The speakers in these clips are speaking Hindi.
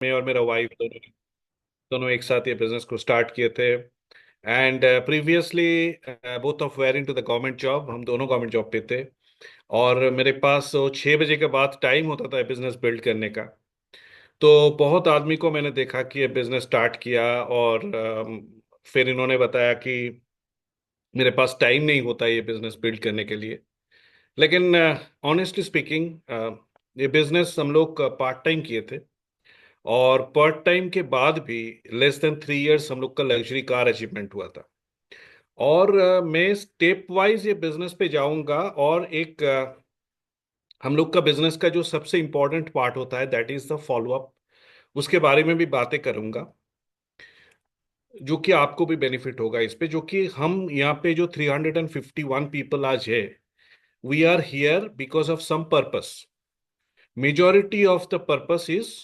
मैं और मेरा वाइफ दोनों दोनों एक साथ ये बिजनेस को स्टार्ट किए थे। And previously both of were into the government job, हम दोनों गवर्नमेंट जॉब पे थे। और मेरे पास 6 बजे के बाद टाइम होता था बिजनेस बिल्ड करने का। तो बहुत आदमी को मैंने देखा कि ये बिजनेस स्टार्ट किया, और फिर इन्होंने बताया कि मेरे पास टाइम नहीं होता ये बिजनेस बिल्ड करने के लिए। लेकिन ऑनेस्टली स्पीकिंग, ये बिजनेस हम लोग पार्ट टाइम किए थे। और पार्ट टाइम के बाद भी लेस देन 3 इयर्स हम लोग का लग्जरी कार अचीवमेंट हुआ था। और मैं स्टेप वाइज ये बिजनेस पे जाऊंगा, और एक हम लोग का बिजनेस का जो सबसे इंपॉर्टेंट पार्ट होता है that is the follow up. उसके बारे में भी बातें करूंगा, जो कि आपको भी बेनिफिट होगा इस पे। जो कि हम यहाँ पे जो 351 पीपल आज है, we are here because of some purpose. Majority of the purpose is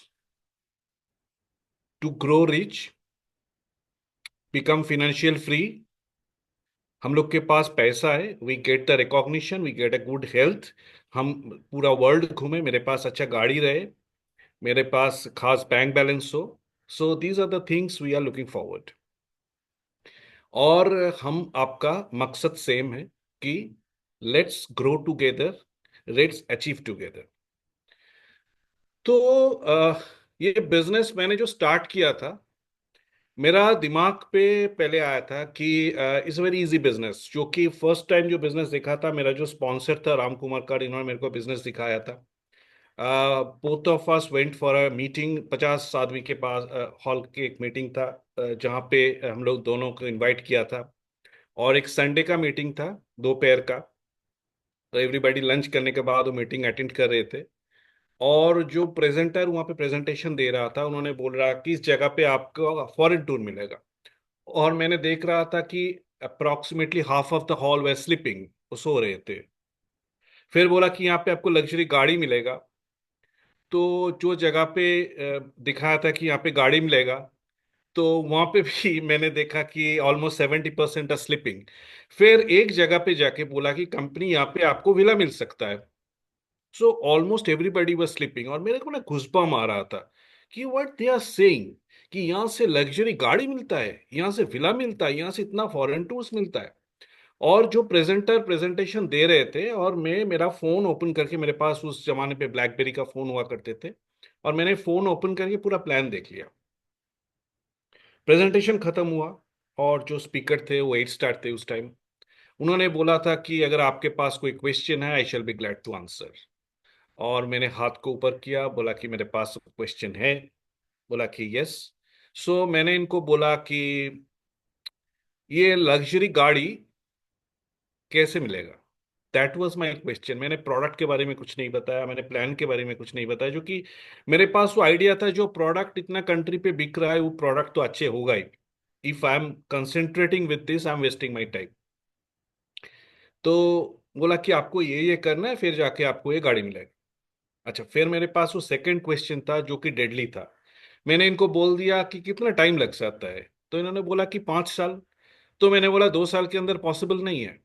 to grow rich, become financial free. हम लोग के पास पैसा है, we get the recognition, we get a good health. हम पूरा वर्ल्ड घूमे, मेरे पास अच्छा गाड़ी रहे, मेरे पास खास बैंक बैलेंस हो। So these are the things we are looking forward. और हम आपका मकसद सेम है कि let's grow together, let's achieve together. तो ये बिजनेस मैंने जो स्टार्ट किया था, मेरा दिमाग पे पहले आया था कि इट्स वेरी इजी बिजनेस। जो कि फर्स्ट टाइम जो बिजनेस देखा था, मेरा जो स्पॉन्सर था राम कुमार का, इन्होंने मेरे को बिजनेस दिखाया था। Both of us went for a meeting, 50 आदमी के पास हॉल के एक मीटिंग था, जहाँ पे हम लोग दोनों को इनवाइट किया था। और एक संडे का मीटिंग था, दोपहर का। तो एवरीबॉडी लंच करने के बाद वो मीटिंग अटेंड कर रहे थे। और जो प्रेजेंटर वहाँ पे प्रेजेंटेशन दे रहा था, उन्होंने बोल रहा कि इस जगह पे आपको फॉरेन टूर मिलेगा। और मैंने देख रहा था कि approximately half of the hall way sleeping, वो सो रहे थे। फिर बोला कि यहाँ पे आपको लग्जरी गाड़ी मिलेगा। तो जो जगह पे दिखाया था कि यहाँ पे गाड़ी मिलेगा, तो वहां पे भी मैंने देखा कि ऑलमोस्ट 70% है स्लीपिंग। फिर एक जगह पे जाके बोला कि कंपनी यहाँ पे आपको विला मिल सकता है। So almost everybody was sleeping, और मेरे को ना घुसपा आ रहा था कि व्हाट दे आर सेइंग, कि यहाँ से लग्जरी गाड़ी मिलता है, यहाँ से विला मिलता है, यहाँ से इतना फॉरेन टूर्स मिलता है। और जो प्रेजेंटर प्रेजेंटेशन दे रहे थे, और मैं मेरा फोन ओपन करके, मेरे पास उस जमाने पे ब्लैकबेरी का फोन हुआ करते थे, और मैंने फोन ओपन करके पूरा प्लान देख लिया। प्रेजेंटेशन खत्म हुआ, और जो स्पीकर थे वो 8 स्टार थे उस टाइम। उन्होंने बोला था कि अगर आपके पास कोई क्वेश्चन है, I shall be glad to answer. और मैंने हाथ को ऊपर किया, बोला कि मेरे पास क्वेश्चन है। बोला कि यस। सो मैंने इनको बोला कि ये लग्जरी गाड़ी कैसे मिलेगा। That was my question. मैंने प्रोडक्ट के बारे में कुछ नहीं बताया, मैंने प्लान के बारे में कुछ नहीं बताया, जो कि मेरे पास वो आइडिया था, जो प्रोडक्ट इतना कंट्री पे बिक रहा है, वो प्रोडक्ट तो अच्छे होगा ही। If I am concentrating with this, I am wasting my time. तो बोला कि आपको ये करना है, फिर जाके आपको ये गाड़ी मिलेगी। अच्छा, फिर मेरे पास वो सेकंड क्वेश्चन था, जो कि डेडली था। मैंने इनको बोल दिया कि कितना टाइम लग सकता है। तो इन्होंने बोला कि 5 साल। तो मैंने बोला 2 साल के अंदर पॉसिबल नहीं है।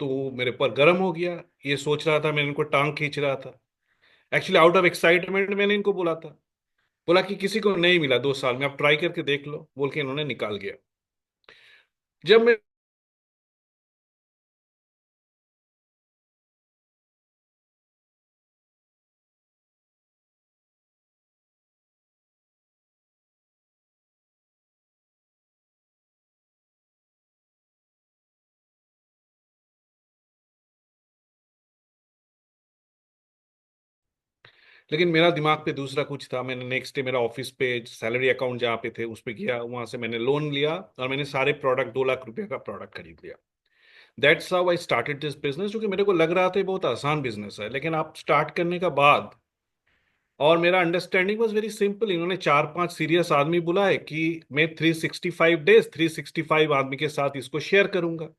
तो वो मेरे पर गर्म हो गया। ये सोच रहा था मैं इनको टांग खींच रहा था। एक्चुअली आउट ऑफ एक्साइटमेंट मैंने इनको बोला था। बोला कि किसी को नहीं मिला 2 साल में, आप ट्राई करके देख लो, बोल के इन्होंने निकाल गया। जब मैं लेकिन मेरा दिमाग पे दूसरा कुछ था। मैंने नेक्स्ट डे मेरा ऑफिस पे सैलरी अकाउंट जहाँ पे थे उस पे गया, वहां से मैंने लोन लिया, और मैंने सारे प्रोडक्ट, 2 लाख रुपए का प्रोडक्ट खरीद लिया। That's how I started this business. जो कि मेरे को लग रहा था ये बहुत आसान बिजनेस है, लेकिन आप स्टार्ट करने का बाद, और मेरा अंडरस्टैंडिंग वॉज वेरी सिंपल। इन्होंने 4-5 सीरियस आदमी बुलाए कि मैं 365 डेज 365 आदमी के साथ इसको शेयर करूंगा।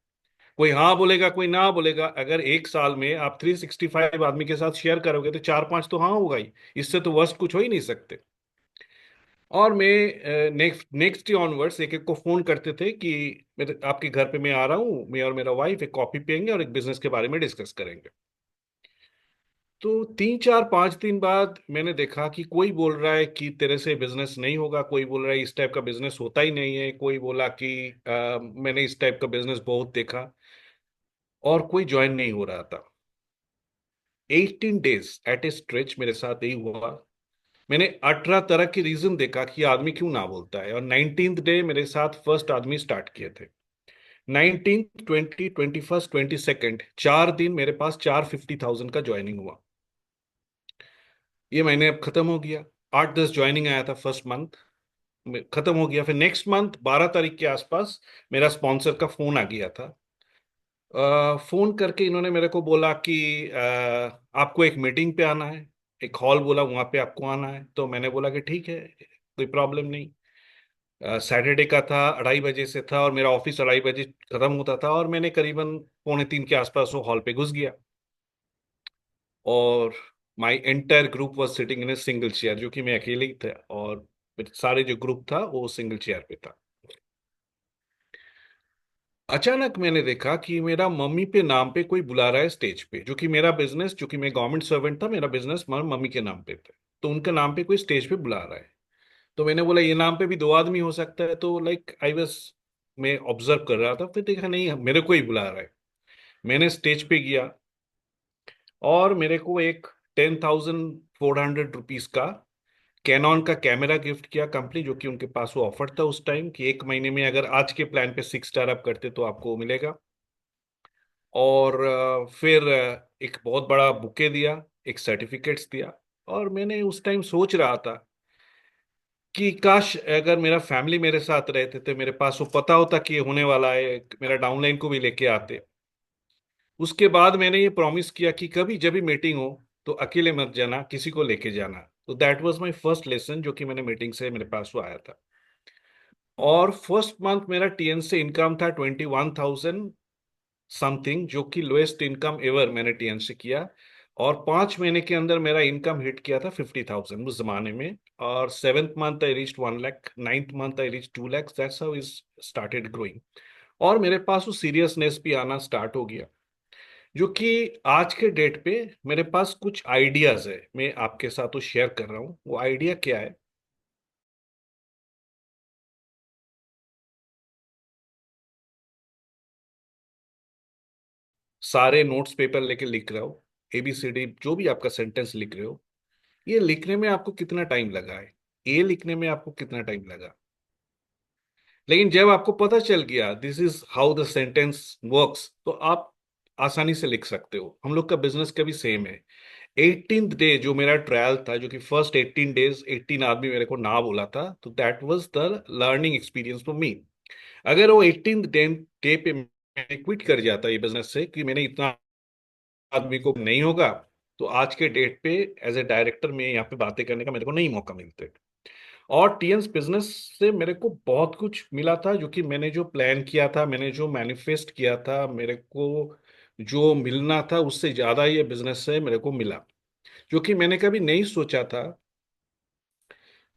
कोई हाँ बोलेगा, कोई ना बोलेगा। अगर एक साल में आप 365 आदमी के साथ शेयर करोगे, तो 4-5 तो हाँ होगा ही। इससे तो वर्स्ट कुछ हो ही नहीं सकते। और मैं नेक्स्ट नेक्स्ट डे ऑनवर्ड्स एक एक को फोन करते थे कि मेरे आपके घर पे मैं आ रहा हूँ, मैं और मेरा वाइफ एक कॉफी पियेंगे और एक बिजनेस के बारे में डिस्कस करेंगे। तो 3 4 5 दिन बाद मैंने देखा कि कोई बोल रहा है कि तेरे से बिजनेस नहीं होगा, कोई बोल रहा है इस टाइप का बिजनेस होता ही नहीं है, कोई बोला कि मैंने इस टाइप का बिजनेस बहुत देखा, और कोई ज्वाइन नहीं हो रहा था। 18 डेज एट ए स्ट्रेच मेरे साथ यही हुआ। मैंने 18 तरह के रीजन देखा कि आदमी क्यों ना बोलता है, और 19th डे मेरे साथ फर्स्ट आदमी स्टार्ट किए थे। 19th 20 21st 22nd 4 दिन मेरे पास 450,000 का ज्वाइनिंग हुआ। ये महीने अब खत्म हो गया। 8 10 ज्वाइनिंग आया था फर्स्ट मंथ में, खत्म हो गया। फिर नेक्स्ट मंथ 12 तारीख के आसपास मेरा स्पॉन्सर का फोन आ गया था। फोन करके इन्होंने मेरे को बोला कि आपको एक मीटिंग पे आना है, एक हॉल बोला वहां पे आपको आना है। तो मैंने बोला कि ठीक है, कोई प्रॉब्लम नहीं। सैटरडे का था, 2:30 बजे से था, और मेरा ऑफिस 2:30 बजे खत्म होता था, और मैंने करीबन 2:45 के आसपास वो हॉल पे घुस गया। और my entire group was sitting in a single chair, जो कि मैं अकेले ही था, और फिर सारे जो ग्रुप था वो सिंगल चेयर पे था। अचानक मैंने देखा कि मेरा मम्मी पे नाम पे कोई बुला रहा है स्टेज पे, जो कि मेरा बिजनेस, जो कि मैं गवर्नमेंट सर्वेंट था, मेरा बिजनेस मम्मी के नाम पे था। तो उनके नाम पे कोई स्टेज पे बुला रहा है। तो मैंने बोला ये नाम पे भी 2 आदमी हो सकता है, तो लाइक आई वाज, मैं ऑब्जर्व कर रहा था, फिर देखा नहीं मेरे को ही बुला रहा है। मैंने स्टेज पे गया, और मेरे को एक 10,400 रुपीज का कैनॉन का कैमरा गिफ्ट किया कंपनी, जो कि उनके पास वो ऑफर था उस टाइम कि 1 महीने में अगर आज के प्लान पे 6 स्टार आप करते तो आपको वो मिलेगा। और फिर एक बहुत बड़ा बुके दिया, एक सर्टिफिकेट्स दिया। और मैंने उस टाइम सोच रहा था कि काश अगर मेरा फैमिली मेरे साथ रहते थे, मेरे पास वो पता होता कि ये होने वाला है, मेरा डाउनलाइन को भी लेके आते। उसके बाद मैंने ये प्रॉमिस किया कि कभी जब भी मीटिंग हो तो अकेले मत जाना, किसी को लेके जाना। तो that was my first lesson, जो कि मैंने मीटिंग से मेरे पास वो आया था। और फर्स्ट मंथ मेरा टीएन से इनकम था 21,000 समथिंग, जो कि लोएस्ट इनकम एवर मैंने टीएन से किया। और 5 महीने के अंदर मेरा इनकम हिट किया था 50,000 उस जमाने में। और 7th month I reach 1 lakh, 9th month I reach 2 lakh. That's how is started growing. और मेरे पास वो सीरियसनेस भी आना स्टार्ट हो गया, जो कि आज के डेट पे मेरे पास कुछ आइडियाज है, मैं आपके साथ वो शेयर कर रहा हूँ। वो आइडिया क्या है? सारे नोट्स पेपर लेके लिख रहे हो, एबीसीडी जो भी आपका सेंटेंस लिख रहे हो, ये लिखने में आपको कितना टाइम लगा है, ए लिखने में आपको कितना टाइम लगा। लेकिन जब आपको पता चल गया this is how the sentence works, तो आप आसानी से लिख सकते हो। हम लोग का बिजनेस का भी सेम है। 18th डे जो मेरा ट्रायल था, जो कि फर्स्ट 18 डेज 18 आदमी मेरे को ना बोला था, तो that was the learning experience for me. अगर वो 18th डे पे मैं क्विट कर जाता ये बिजनेस से कि मैंने इतना आदमी को नहीं होगा, तो आज के डेट पे एज ए डायरेक्टर में यहाँ पे बातें करने का मेरे को नहीं मौका मिलते। और टीएम्स बिजनेस से मेरे को बहुत कुछ मिला था, जो कि मैंने जो प्लान किया था, मैंने जो मैनिफेस्ट किया था, मेरे को जो मिलना था उससे ज्यादा ये बिजनेस से मेरे को मिला। जो कि मैंने कभी नहीं सोचा था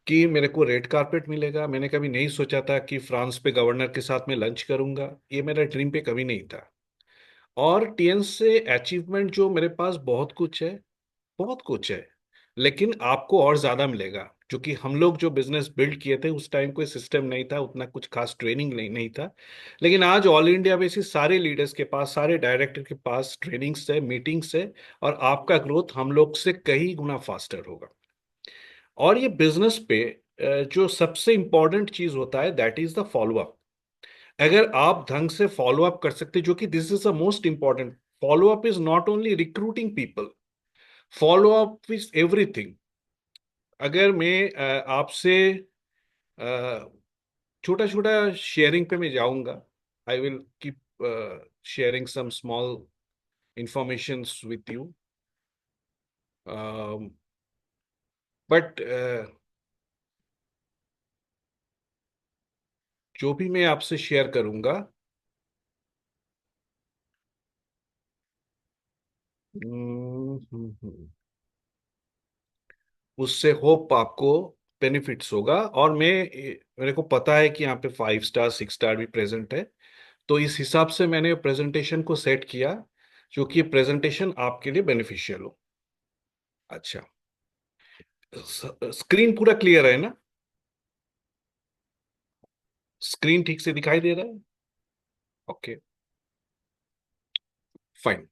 कि मेरे को रेड कारपेट मिलेगा, मैंने कभी नहीं सोचा था कि फ्रांस पे गवर्नर के साथ में लंच करूंगा, ये मेरा ड्रीम पे कभी नहीं था। और टीएन से अचीवमेंट जो मेरे पास बहुत कुछ है, बहुत कुछ है। लेकिन आपको और ज्यादा मिलेगा, क्योंकि हम लोग जो बिजनेस बिल्ड किए थे उस टाइम कोई सिस्टम नहीं था, उतना कुछ खास ट्रेनिंग नहीं था। लेकिन आज ऑल इंडिया बेसिस सारे लीडर्स के पास, सारे डायरेक्टर के पास ट्रेनिंग्स है, मीटिंग्स है। और आपका ग्रोथ हम लोग से कई गुना फास्टर होगा। और ये बिजनेस पे जो सबसे इंपॉर्टेंट चीज होता है that is the follow up. अगर आप ढंग से फॉलो अप कर सकते, जो कि this is the most important. Follow up is not only recruiting people, follow up is everything. अगर मैं आपसे छोटा छोटा शेयरिंग पे मैं जाऊंगा, I will keep sharing some small informations with you. But जो भी मैं आपसे शेयर करूंगा, उससे होप आपको बेनिफिट्स होगा। और मेरे को पता है कि यहाँ पे 5 स्टार 6 स्टार भी प्रेजेंट है। तो इस हिसाब से मैंने प्रेजेंटेशन को सेट किया, जो कि प्रेजेंटेशन आपके लिए बेनिफिशियल हो। अच्छा, स्क्रीन पूरा क्लियर है ना? स्क्रीन ठीक से दिखाई दे रहा है? Okay, fine.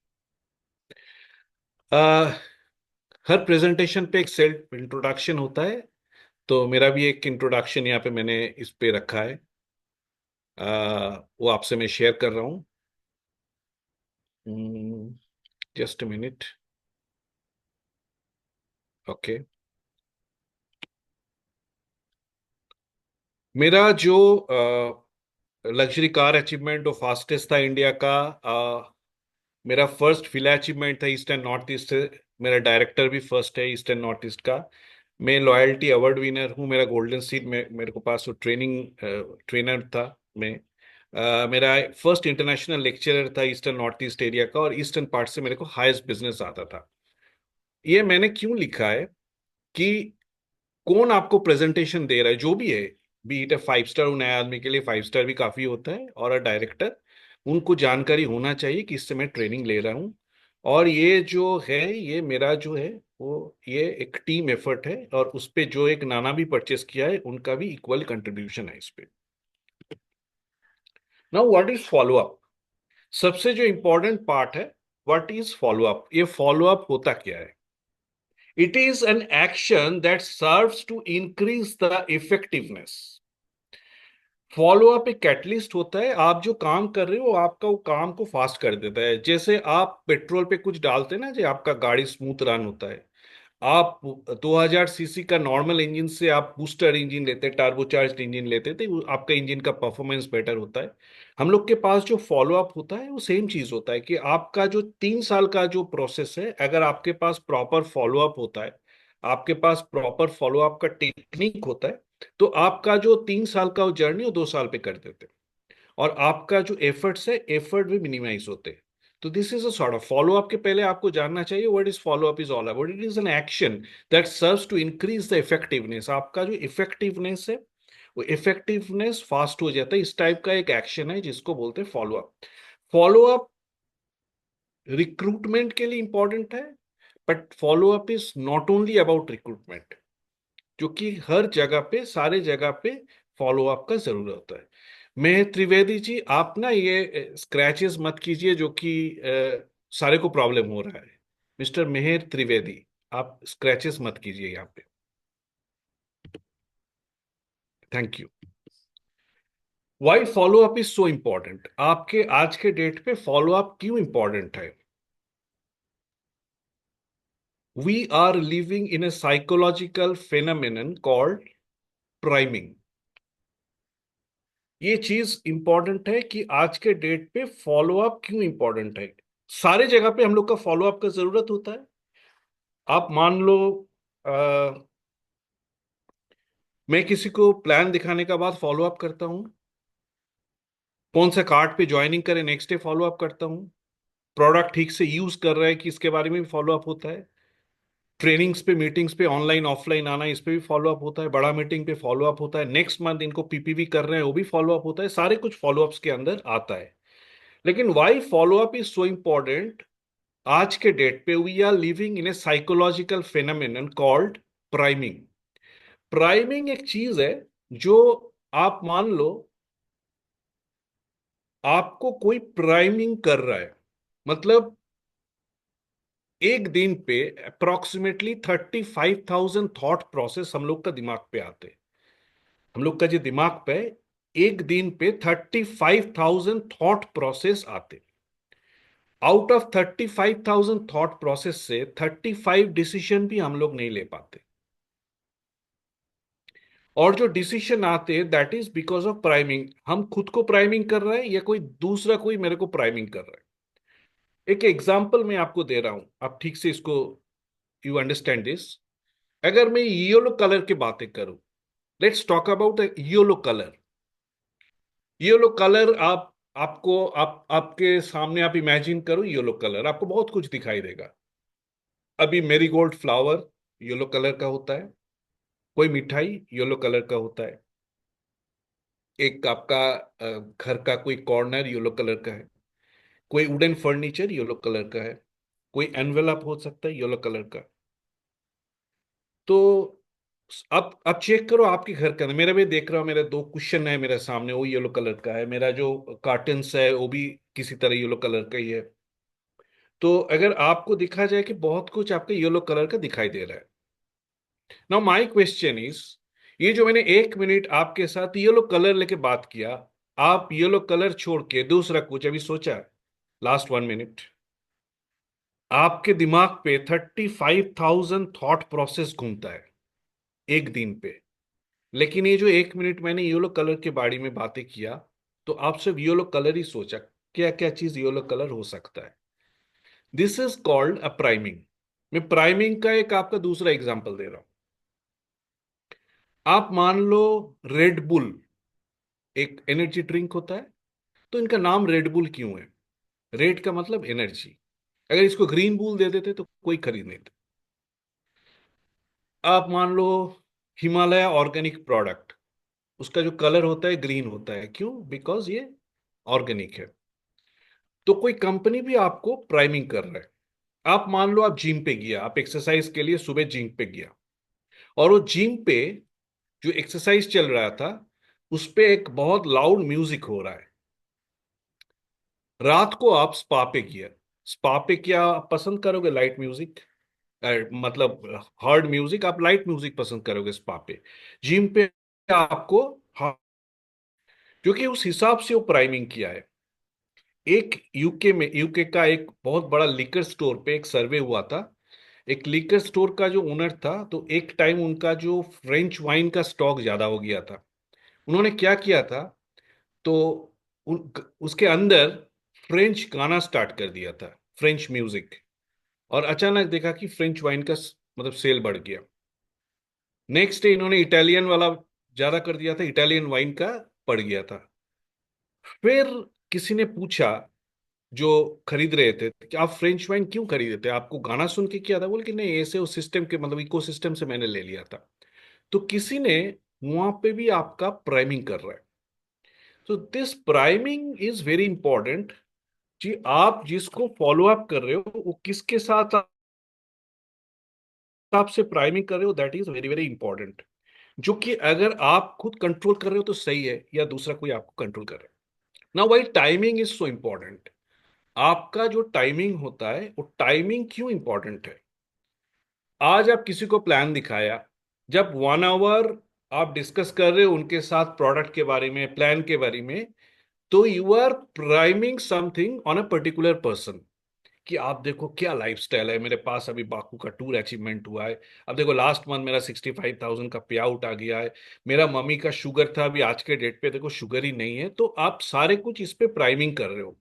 हर प्रेजेंटेशन पे एक सेल्फ इंट्रोडक्शन होता है, तो मेरा भी एक इंट्रोडक्शन यहाँ पे मैंने इस पे रखा है। वो आपसे मैं शेयर कर रहा हूँ। Just a minute. ओके। मेरा जो लग्जरी कार अचीवमेंट और फास्टेस्ट था इंडिया का, मेरा फर्स्ट फिला अचीवमेंट था ईस्ट एंड नॉर्थ ईस्ट से। मेरा डायरेक्टर भी फर्स्ट है ईस्ट एंड नॉर्थ ईस्ट का। मैं लॉयल्टी अवार्ड विनर हूँ। मेरा गोल्डन सीट में मेरे को पास वो ट्रेनिंग ट्रेनर था मैं। मेरा फर्स्ट इंटरनेशनल लेक्चरर था ईस्टर्न नॉर्थ ईस्ट एरिया का, और ईस्टर्न पार्ट से मेरे को हाईएस्ट बिजनेस आता था। ये मैंने क्यों लिखा है कि कौन आपको प्रेजेंटेशन दे रहा है, जो भी है, बी इट 5 स्टार, नए आदमी के लिए 5 स्टार भी काफी होता है, और अ डायरेक्टर, उनको जानकारी होना चाहिए कि इससे मैं ट्रेनिंग ले रहा हूँ। और ये जो है, ये मेरा जो है वो, ये एक टीम एफर्ट है, और उस पे जो एक नाना भी परचेस किया है उनका भी इक्वल कंट्रीब्यूशन है इस पे। Now what is follow up? सबसे जो इंपॉर्टेंट पार्ट है, व्हाट इज फॉलो अप? ये फॉलो अप होता क्या है? It is an action that serves to increase the effectiveness. Follow up एक कैटलिस्ट होता है। आप जो काम कर रहे हो, आपका वो काम को फास्ट कर देता है। जैसे आप पेट्रोल पे कुछ डालते हैं ना, जो आपका गाड़ी स्मूथ रन होता है। आप 2000 सीसी का नॉर्मल इंजन से आप बूस्टर इंजन लेते, टर्बोचार्ज्ड इंजन लेते थे, आपका इंजन का परफॉर्मेंस बेटर होता है। हम लोग के पास जो फॉलो अप होता है वो सेम चीज होता है, कि आपका जो 3 साल का जो प्रोसेस है, अगर आपके पास प्रॉपर फॉलो अप होता है, आपके पास प्रॉपर फॉलो अप का टेक्निक होता है, तो आपका जो 3 साल का जर्नी वो 2 साल पे कर देते हैं। और आपका जो एफर्ट्स है, एफर्ट भी मिनिमाइज होते हैं। तो this is a sort of follow up. के पहले आपको जानना चाहिए what is follow up is all about. It is an action that serves to increase the effectiveness. आपका जो इफेक्टिवनेस है, वो इफेक्टिवनेस फास्ट हो जाता है। इस टाइप का एक एक्शन है जिसको बोलते हैं follow up. Follow up recruitment के लिए इंपॉर्टेंट है, but follow up is not only about recruitment, क्योंकि हर जगह पे, सारे जगह पे फॉलो अप का जरूरत होता है। मैं त्रिवेदी जी, आप ना ये स्क्रैचेस मत कीजिए, जो कि सारे को प्रॉब्लम हो रहा है। मिस्टर मेहर त्रिवेदी, आप स्क्रैचेस मत कीजिए यहाँ पे। Thank you. Why follow up is so important? आपके आज के डेट पे फॉलो अप क्यों इंपॉर्टेंट है? We are living in a psychological phenomenon called priming. ये चीज इंपॉर्टेंट है कि आज के डेट पे फॉलो अप क्यों इंपॉर्टेंट है। सारे जगह पे हम लोग का फॉलो अप का जरूरत होता है। आप मान लो, अ, मैं किसी को प्लान दिखाने का बाद फॉलो अप करता हूँ। कौन सा कार्ड पे ज्वाइनिंग करें, नेक्स्ट डे फॉलो अप करता हूँ। प्रोडक्ट ठीक से यूज कर रहा है कि इसके बारे में भी फॉलो अप होता है। ट्रेनिंग्स पे, मीटिंग्स पे ऑनलाइन ऑफलाइन आना, इस पे भी फॉलो अप होता है। बड़ा मीटिंग पे फॉलो अप होता है। नेक्स्ट मंथ इनको पीपीवी कर रहे हैं, वो भी फॉलो अप होता है। सारे कुछ फॉलो अप्स के अंदर आता है। लेकिन why follow up is so important? आज के डेट पे we are living in a psychological phenomenon called priming. Priming एक चीज है, जो, आप मान लो, आपको कोई प्राइमिंग कर रहा है, मतलब एक दिन पे अप्रोक्सीमेटली 35,000 थॉट प्रोसेस हम लोग का दिमाग पे आते हैं। हम लोग का जो दिमाग पे एक दिन पे 35,000 थॉट प्रोसेस आते। आउट ऑफ 35,000 थॉट प्रोसेस से 35 डिसीजन भी हम लोग नहीं ले पाते। और जो डिसीजन आते हैं, that is because of priming. हम खुद को प्राइमिंग कर रहे हैं, या कोई दूसरा कोई मेरे को प्राइमिंग कर रहा है। एक एग्जांपल मैं आपको दे रहा हूं, आप ठीक से इसको, यू अंडरस्टैंड दिस। अगर मैं येलो कलर की बातें करूं, let's talk about yellow colour. Yellow colour, आपके सामने आप इमेजिन करो, येलो कलर आपको बहुत कुछ दिखाई देगा। अभी मेरीगोल्ड फ्लावर येलो कलर का होता है। कोई मिठाई येलो कलर का होता है। एक आपका घर का कोई कॉर्नर येलो कलर का है। कोई वुडन फर्नीचर येलो कलर का है। कोई एनवेलप हो सकता है येलो कलर का। तो अब चेक करो आपके घर के अंदर। मेरा भी देख रहा हूँ, मेरे दो क्वेश्चन है मेरे सामने, वो येलो कलर का है। मेरा जो कार्टन्स है वो भी किसी तरह येलो कलर का ही है। तो अगर आपको दिखा जाए कि बहुत कुछ आपके येलो कलर का दिखाई दे रहा है। नाउ माय क्वेश्चन इज, ये जो मैंने 1 मिनट आपके साथ येलो कलर लेके बात किया, आप येलो कलर छोड़ के दूसरा कुछ अभी सोचा? लास्ट 1 मिनट आपके दिमाग पे 35,000 थॉट प्रोसेस घूमता है एक दिन पे। लेकिन ये जो 1 मिनट मैंने येलो कलर के बारे में बातें किया, तो आप सिर्फ येलो कलर ही सोचा, क्या क्या चीज येलो कलर हो सकता है। This is called a priming. मैं प्राइमिंग का एक आपका दूसरा एग्जांपल दे रहा हूं। आप मान लो रेड बुल एक एनर्जी ड्रिंक होता है। तो इनका नाम रेड बुल क्यों है? रेड का मतलब एनर्जी। अगर इसको ग्रीन बुल दे देते तो कोई खरीद नहीं। आप मान लो हिमालय ऑर्गेनिक प्रोडक्ट, उसका जो कलर होता है ग्रीन होता है, क्यों? बिकॉज ये ऑर्गेनिक है। तो कोई कंपनी भी आपको प्राइमिंग कर रहा है। आप मान लो आप जिम पे गया, आप एक्सरसाइज के लिए सुबह जिम पे गया, और वो जिम पे जो एक्सरसाइज चल रहा था उस पे एक बहुत लाउड म्यूजिक हो रहा है। रात को आप स्पा पे किया, स्पा पे क्या आप पसंद करोगे? लाइट म्यूजिक, मतलब हार्ड म्यूजिक? आप लाइट म्यूजिक पसंद करोगे स्पा पे। जिम पे आपको क्योंकि उस हिसाब से वो प्राइमिंग किया है। एक यूके में, यूके का एक बहुत बड़ा लिकर स्टोर पे एक सर्वे हुआ था। एक लिकर स्टोर का जो ओनर था, तो एक टाइम उनका जो फ्रेंच वाइन का स्टॉक ज्यादा हो गया था। उन्होंने क्या किया था, तो उसके अंदर फ्रेंच गाना स्टार्ट कर दिया था, फ्रेंच म्यूजिक। और अचानक देखा कि फ्रेंच वाइन का मतलब सेल बढ़ गया। नेक्स्ट डे इन्होंने इटालियन वाला ज्यादा कर दिया था, इटालियन वाइन का पड़ गया था। फिर किसी ने पूछा जो खरीद रहे थे कि आप फ्रेंच वाइन क्यों खरीदे थे, आपको गाना सुन के किया था? बोले कि नहीं, ऐसे उस सिस्टम के मतलब इको सिस्टम से मैंने ले लिया था। तो किसी ने वहां पे भी आपका प्राइमिंग कर रहा है। तो this priming is very important जी। आप जिसको फॉलो अप कर रहे हो वो किसके साथ आपसे प्राइमिंग कर रहे हो, that is very very important. जो कि अगर आप खुद कंट्रोल कर रहे हो तो सही है, या दूसरा कोई आपको कंट्रोल कर रहा है। ना why timing is so important. आपका जो टाइमिंग होता है, वो टाइमिंग क्यों इंपॉर्टेंट है? आज आप किसी को प्लान दिखाया, जब 1 आवर आप डिस्कस कर रहे हो उनके साथ प्रोडक्ट के बारे में, प्लान के बारे में, तो you are priming something on a particular person कि आप देखो क्या लाइफस्टाइल है मेरे पास, अभी बाकू का टूर अचीवमेंट हुआ है। अब देखो लास्ट मंथ मेरा 65,000 का पे आउट आ गया है। मेरा मम्मी का शुगर था, अभी आज के डेट पे देखो शुगर ही नहीं है। तो आप सारे कुछ इस पे प्राइमिंग कर रहे हो।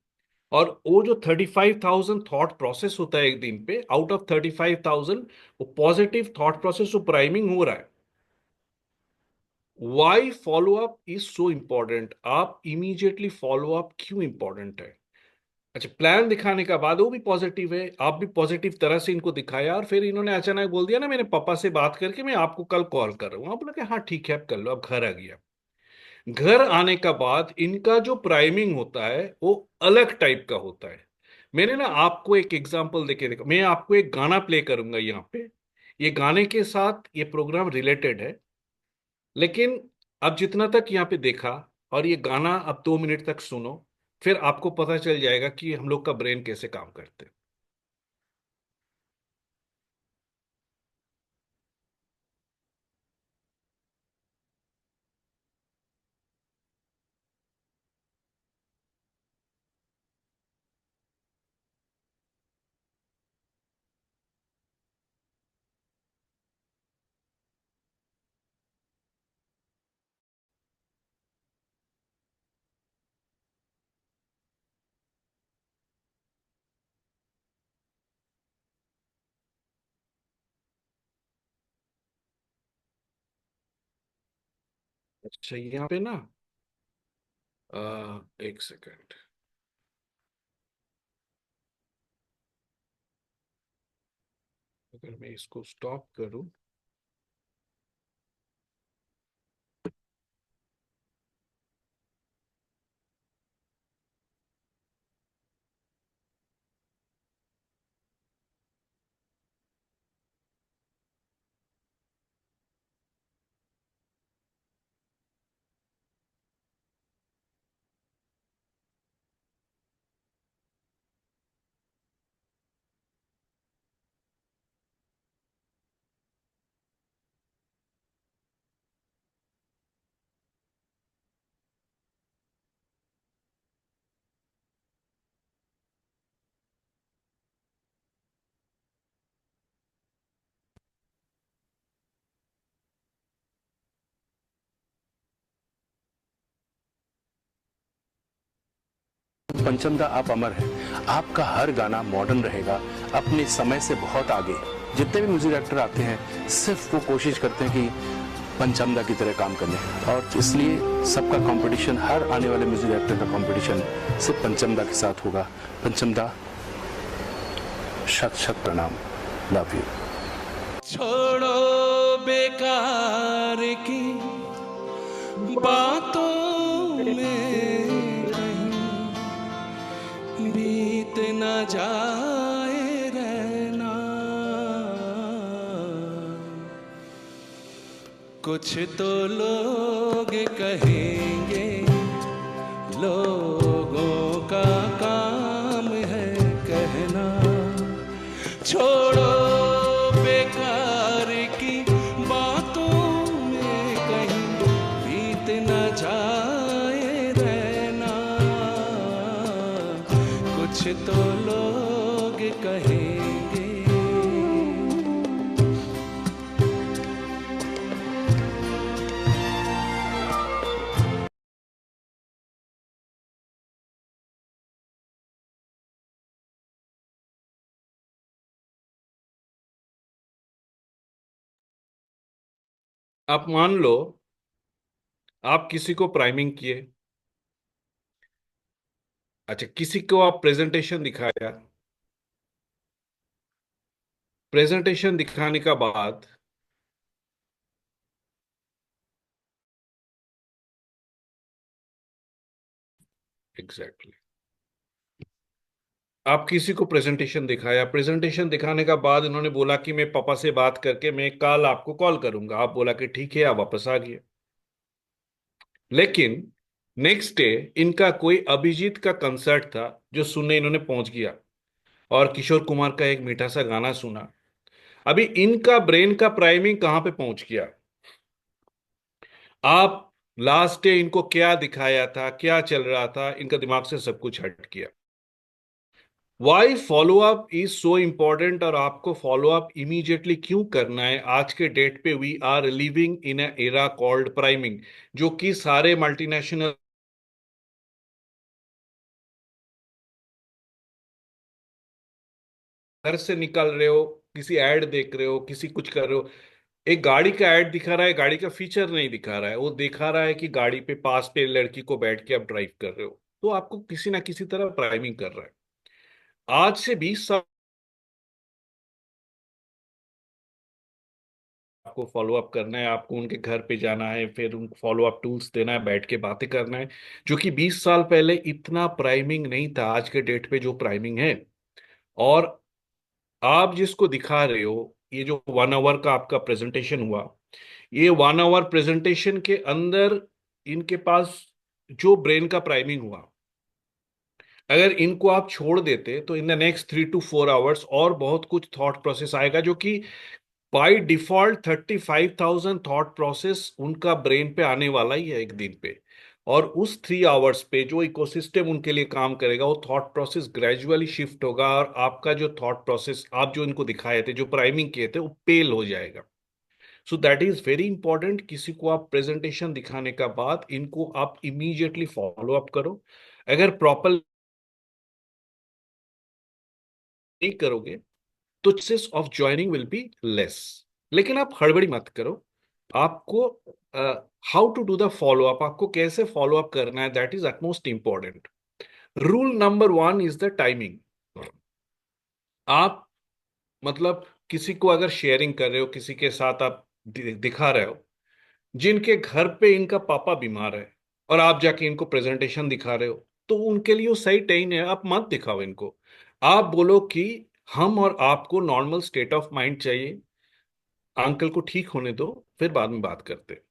और वो जो 35,000 थॉट प्रोसेस होता है एक दिन पे, आउट ऑफ 35,000 वो पॉजिटिव थॉट प्रोसेस वो प्राइमिंग हो रहा है। Why follow up is so important. आप इमीडिएटली फॉलो अप क्यों इंपॉर्टेंट है? अच्छा, प्लान दिखाने का बाद वो भी पॉजिटिव है, आप भी पॉजिटिव तरह से इनको दिखाया, और फिर इन्होंने अचानक बोल दिया ना मेरे पापा से बात करके मैं आपको कल कॉल कर रहा हूँ। आप बोला कि हाँ ठीक है आप कर लो। अब घर आ गया। घर आने का बाद इनका जो प्राइमिंग होता है वो अलग टाइप का होता है। मैंने ना आपको एक एग्जांपल देके देखा, मैं आपको एक गाना प्ले करूंगा यहाँ पे। ये गाने के साथ ये प्रोग्राम रिलेटेड है। लेकिन अब जितना तक यहाँ पे देखा, और ये गाना अब 2 मिनट तक सुनो, फिर आपको पता चल जाएगा कि हम लोग का ब्रेन कैसे काम करते हैं। अच्छा, यहाँ पे ना, एक सेकंड। अगर मैं इसको स्टॉप करूं, पंचम दा आप अमर हैं, आपका हर गाना मॉडर्न रहेगा, अपने समय से बहुत आगे। जितने भी म्यूजिक डायरेक्टर आते हैं सिर्फ वो कोशिश करते हैं कि पंचम दा की तरह काम करने, और इसलिए सबका कंपटीशन, हर आने वाले म्यूजिक डायरेक्टर का कंपटीशन सिर्फ पंचम दा के साथ होगा। पंचम दा, शत शत प्रणाम, लव यू। छोड़ो बेकार की बातों में कहीं बीत न जाए रहना, कुछ तो लोग कहेंगे, लोगों का काम है कहना। छोड़ो बेकार की बातों में कहीं बीत न जाए रहना, कुछ तो लोग कहेंगे। आप मान लो आप किसी को प्राइमिंग किए, अच्छा किसी को आप प्रेजेंटेशन दिखाया, प्रेजेंटेशन दिखाने का बाद एग्जैक्टली आप किसी को प्रेजेंटेशन दिखाया, प्रेजेंटेशन दिखाने का बाद इन्होंने बोला कि मैं पापा से बात करके मैं कल आपको कॉल करूंगा, आप बोला कि ठीक है, आप वापस आ गए। लेकिन नेक्स्ट डे इनका कोई अभिजीत का कंसर्ट था जो सुनने इन्होंने पहुंच गया, और किशोर कुमार का एक मीठा सा गाना सुना। अभी इनका ब्रेन का प्राइमिंग कहां पे पहुंच गया? आप लास्ट डे इनको क्या दिखाया था, क्या चल रहा था, इनका दिमाग से सब कुछ हट गया। Why follow up is so important, और आपको फॉलो अप इमीडिएटली क्यों करना है? आज के डेट पे we are living in a era called priming, जो कि सारे मल्टीनेशनल घर से निकल रहे हो, किसी एड देख रहे हो, किसी कुछ कर रहे हो, एक गाड़ी का ऐड दिखा रहा है, गाड़ी का फीचर नहीं दिखा रहा है, वो दिखा रहा है कि गाड़ी पे पास पे लड़की को बैठ के आप ड्राइव कर रहे हो, तो आपको किसी ना किसी तरह प्राइमिंग कर रहा है। आज से 20 साल आपको फॉलो अप करना है, आपको उनके घर पे जाना है, फिर उनको फॉलो अप टूल्स देना है, बैठ के बातें करना है, जो कि 20 साल पहले इतना प्राइमिंग नहीं था, आज के डेट पे जो प्राइमिंग है। और आप जिसको दिखा रहे हो, ये जो 1 आवर का आपका प्रेजेंटेशन हुआ, ये 1 आवर प्रेजेंटेशन के अंदर इनके पास जो ब्रेन का प्राइमिंग हुआ, अगर इनको आप छोड़ देते तो in the next 3 to 4 hours और बहुत कुछ थॉट प्रोसेस आएगा, जो कि बाय डिफॉल्ट 35,000 थॉट प्रोसेस उनका ब्रेन पे आने वाला ही है एक दिन पे। और उस 3 आवर्स पे जो इकोसिस्टम उनके लिए काम करेगा, वो थॉट प्रोसेस ग्रेजुअली शिफ्ट होगा, और आपका जो थॉट प्रोसेस आप जो इनको दिखाए थे, जो प्राइमिंग किए थे, वो पेल हो जाएगा। So that is very important. किसी को आप प्रेजेंटेशन दिखाने का बाद इनको आप इमीडिएटली फॉलो अप करो। अगर प्रॉपर नहीं करोगे तो chances of joining will be less. लेकिन आप हड़बड़ी मत करो। आपको how to do the follow up, आपको कैसे फॉलो अप करना है, that is utmost important. Rule number 1 is the timing. आप मतलब किसी को अगर शेयरिंग कर रहे हो, किसी के साथ आप दिखा रहे हो, जिनके घर पे इनका पापा बीमार है, और आप जाके इनको प्रेजेंटेशन दिखा रहे हो, तो उनके लिए वो सही टाइम है, आप मत दिखाओ इनको। आप बोलो कि हम और आपको नॉर्मल स्टेट ऑफ माइंड चाहिए, अंकल को ठीक होने दो, फिर बाद में बात करते हैं।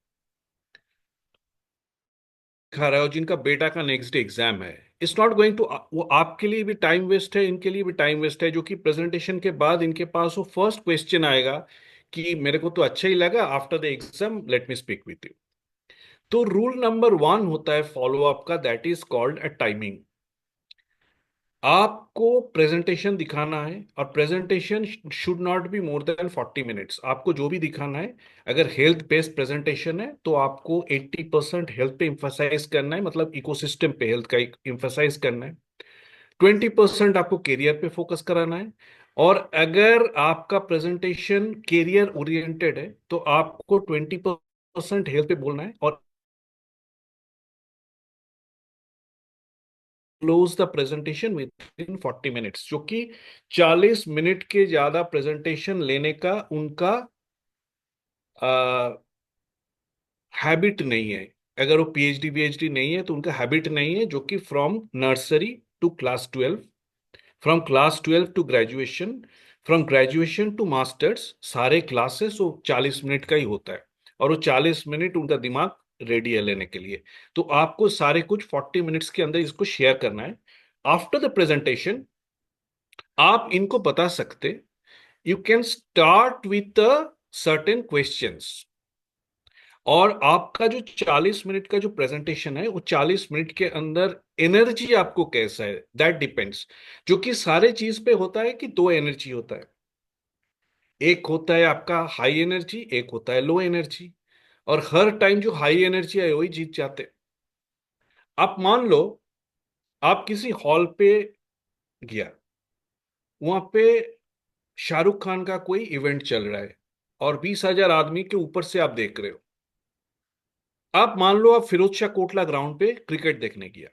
खा रहा है, और जिनका बेटा का नेक्स्ट डे एग्जाम है, इट्स नॉट गोइंग टू, वो आपके लिए भी टाइम वेस्ट है, इनके लिए भी टाइम वेस्ट है, जो कि प्रेजेंटेशन के बाद इनके पास वो फर्स्ट क्वेश्चन आएगा कि मेरे को तो अच्छा ही लगा, after the exam let me speak with you. तो रूल नंबर 1 होता है फॉलो अप का, that is called a timing. आपको प्रेजेंटेशन दिखाना है, और presentation should not be more than 40 minutes. आपको जो भी दिखाना है, अगर हेल्थ बेस्ड प्रेजेंटेशन है तो आपको 80% हेल्थ पे इंफेसाइज करना है, मतलब इकोसिस्टम पे हेल्थ का इंफेसाइज करना है। 20% आपको कैरियर पे फोकस कराना है। और अगर आपका प्रेजेंटेशन कैरियर ओरिएंटेड है तो आपको 20% हेल्थ पे बोलना है, और close the presentation with in 40 minutes, जो कि 40 मिनट के ज्यादा प्रेजेंटेशन लेने का उनका हैबिट नहीं है। अगर वो पीएचडी पीएचडी नहीं है तो उनका हैबिट नहीं है, जो कि from nursery to class 12, from class 12 to graduation, from graduation to masters, सारे क्लासेस वो 40 मिनट का ही होता है। और वो 40 मिनट उनका दिमाग रेडी है लेने के लिए। तो आपको सारे कुछ 40 मिनट्स के अंदर इसको शेयर करना है। आफ्टर द प्रेजेंटेशन आप इनको बता सकते, you can start with certain questions. और आपका जो 40 मिनट का जो प्रेजेंटेशन है वो 40 मिनट के अंदर एनर्जी आपको कैसा है दैट डिपेंड्स। जो कि सारे चीज पे होता है कि दो एनर्जी होता है, एक होता है आपका हाई एनर्जी, एक होता है लो एनर्जी। और हर टाइम जो हाई एनर्जी है वही जीत जाते। आप मान लो आप किसी हॉल पे गया, वहां पे शाहरुख खान का कोई इवेंट चल रहा है और 20,000 आदमी के ऊपर से आप देख रहे हो। आप मान लो आप फिरोज शाह कोटला ग्राउंड पे क्रिकेट देखने गया,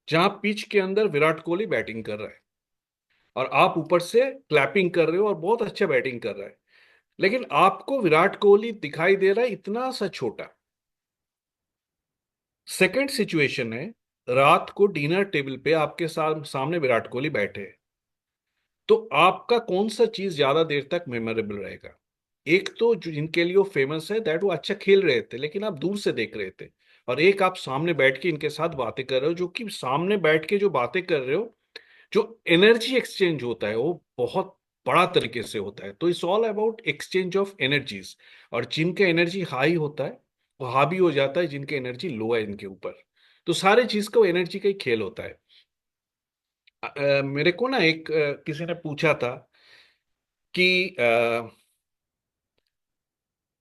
जहां पिच के अंदर विराट कोहली बैटिंग कर रहा है और आप ऊपर से क्लैपिंग कर रहे हो और बहुत अच्छा बैटिंग कर रहा है। लेकिन आपको विराट कोहली दिखाई दे रहा है इतना सा छोटा। सेकंड सिचुएशन है, रात को डिनर टेबल पे आपके सामने विराट कोहली बैठे हैं। तो आपका कौन सा चीज ज्यादा देर तक मेमोरेबल रहेगा? एक तो जो जिनके लिए वो फेमस है दैट वो अच्छा खेल रहे थे लेकिन आप दूर से देख रहे थे, और एक आप सामने बैठ के इनके साथ बातें कर रहे हो, जो कि सामने बैठ के जो बातें कर रहे हो, जो एनर्जी एक्सचेंज होता है वो बहुत बड़ा तरीके से होता है। तो it's all about exchange of energies. और जिनका एनर्जी हाई होता है वो हावी हो जाता है, जिनके एनर्जी लो है इनके ऊपर। तो सारे चीज का वो एनर्जी का ही खेल होता है। मेरे को ना एक किसी ने पूछा था कि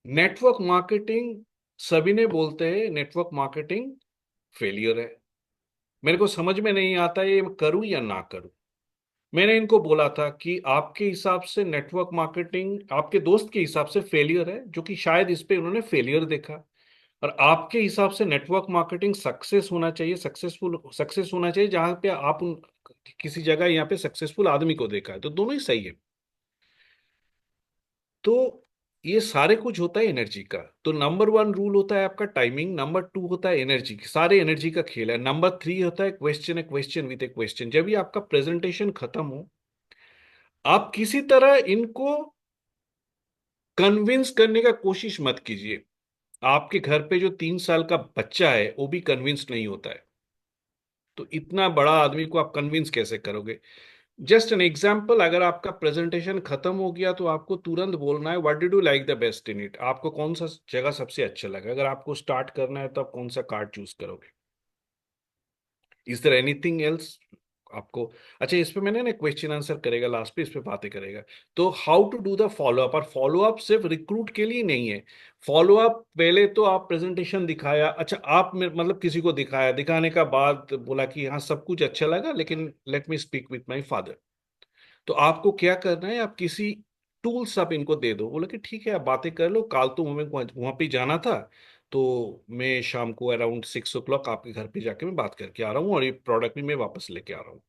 नेटवर्क मार्केटिंग, सभी ने बोलते हैं नेटवर्क मार्केटिंग फेलियर है। मेरे को समझ में नहीं आता ये करूं या ना करूं। मैंने इनको बोला था कि आपके हिसाब से नेटवर्क मार्केटिंग आपके दोस्त के हिसाब से फेलियर है, जो कि शायद इस पे उन्होंने फेलियर देखा। और आपके हिसाब से नेटवर्क मार्केटिंग सक्सेस होना चाहिए, सक्सेसफुल सक्सेस होना चाहिए, जहां पे आप किसी जगह यहाँ पे सक्सेसफुल आदमी को देखा है। तो दोनों ही सही है। तो ये सारे कुछ होता है एनर्जी का। तो नंबर 1 रूल होता है आपका टाइमिंग, नंबर 2 होता है एनर्जी, सारे एनर्जी का खेल है। नंबर 3 होता है क्वेश्चन, है क्वेश्चन विद ए क्वेश्चन। जब भी आपका प्रेजेंटेशन खत्म हो, आप किसी तरह इनको कन्विंस करने का कोशिश मत कीजिए। आपके घर पे जो 3 साल का बच्चा है वो भी कन्विंस नहीं होता है, तो इतना बड़ा आदमी को आप कन्विंस कैसे करोगे? जस्ट एन एग्जाम्पल, अगर आपका प्रेजेंटेशन खत्म हो गया तो आपको तुरंत बोलना है what did you like the best in it. आपको कौन सा जगह सबसे अच्छा लगा? अगर आपको स्टार्ट करना है तो आप कौन सा कार्ड चूज करोगे? इज देयर एनीथिंग एल्स आपको? अच्छा, इस पे मैंने ना क्वेश्चन आंसर करेगा लास्ट पे, इस पे बातें करेगा। तो how to do the follow up. और फॉलो अप सिर्फ रिक्रूट के लिए नहीं है। फॉलो अप पहले तो आप प्रेजेंटेशन दिखाया, अच्छा आप मतलब किसी को दिखाया, दिखाने का बाद बोला कि हाँ सब कुछ अच्छा लगा लेकिन let me speak with my father. तो आपको क्या करना है, आप किसी टूल्स आप इनको दे दो, बोले कि ठीक है आप बातें कर लो, कल तो हमें वहां पे जाना था, तो मैं शाम को अराउंड 6 o'clock आपके घर पे जाके मैं बात करके आ रहा हूँ और ये प्रोडक्ट भी मैं वापस लेके आ रहा हूँ।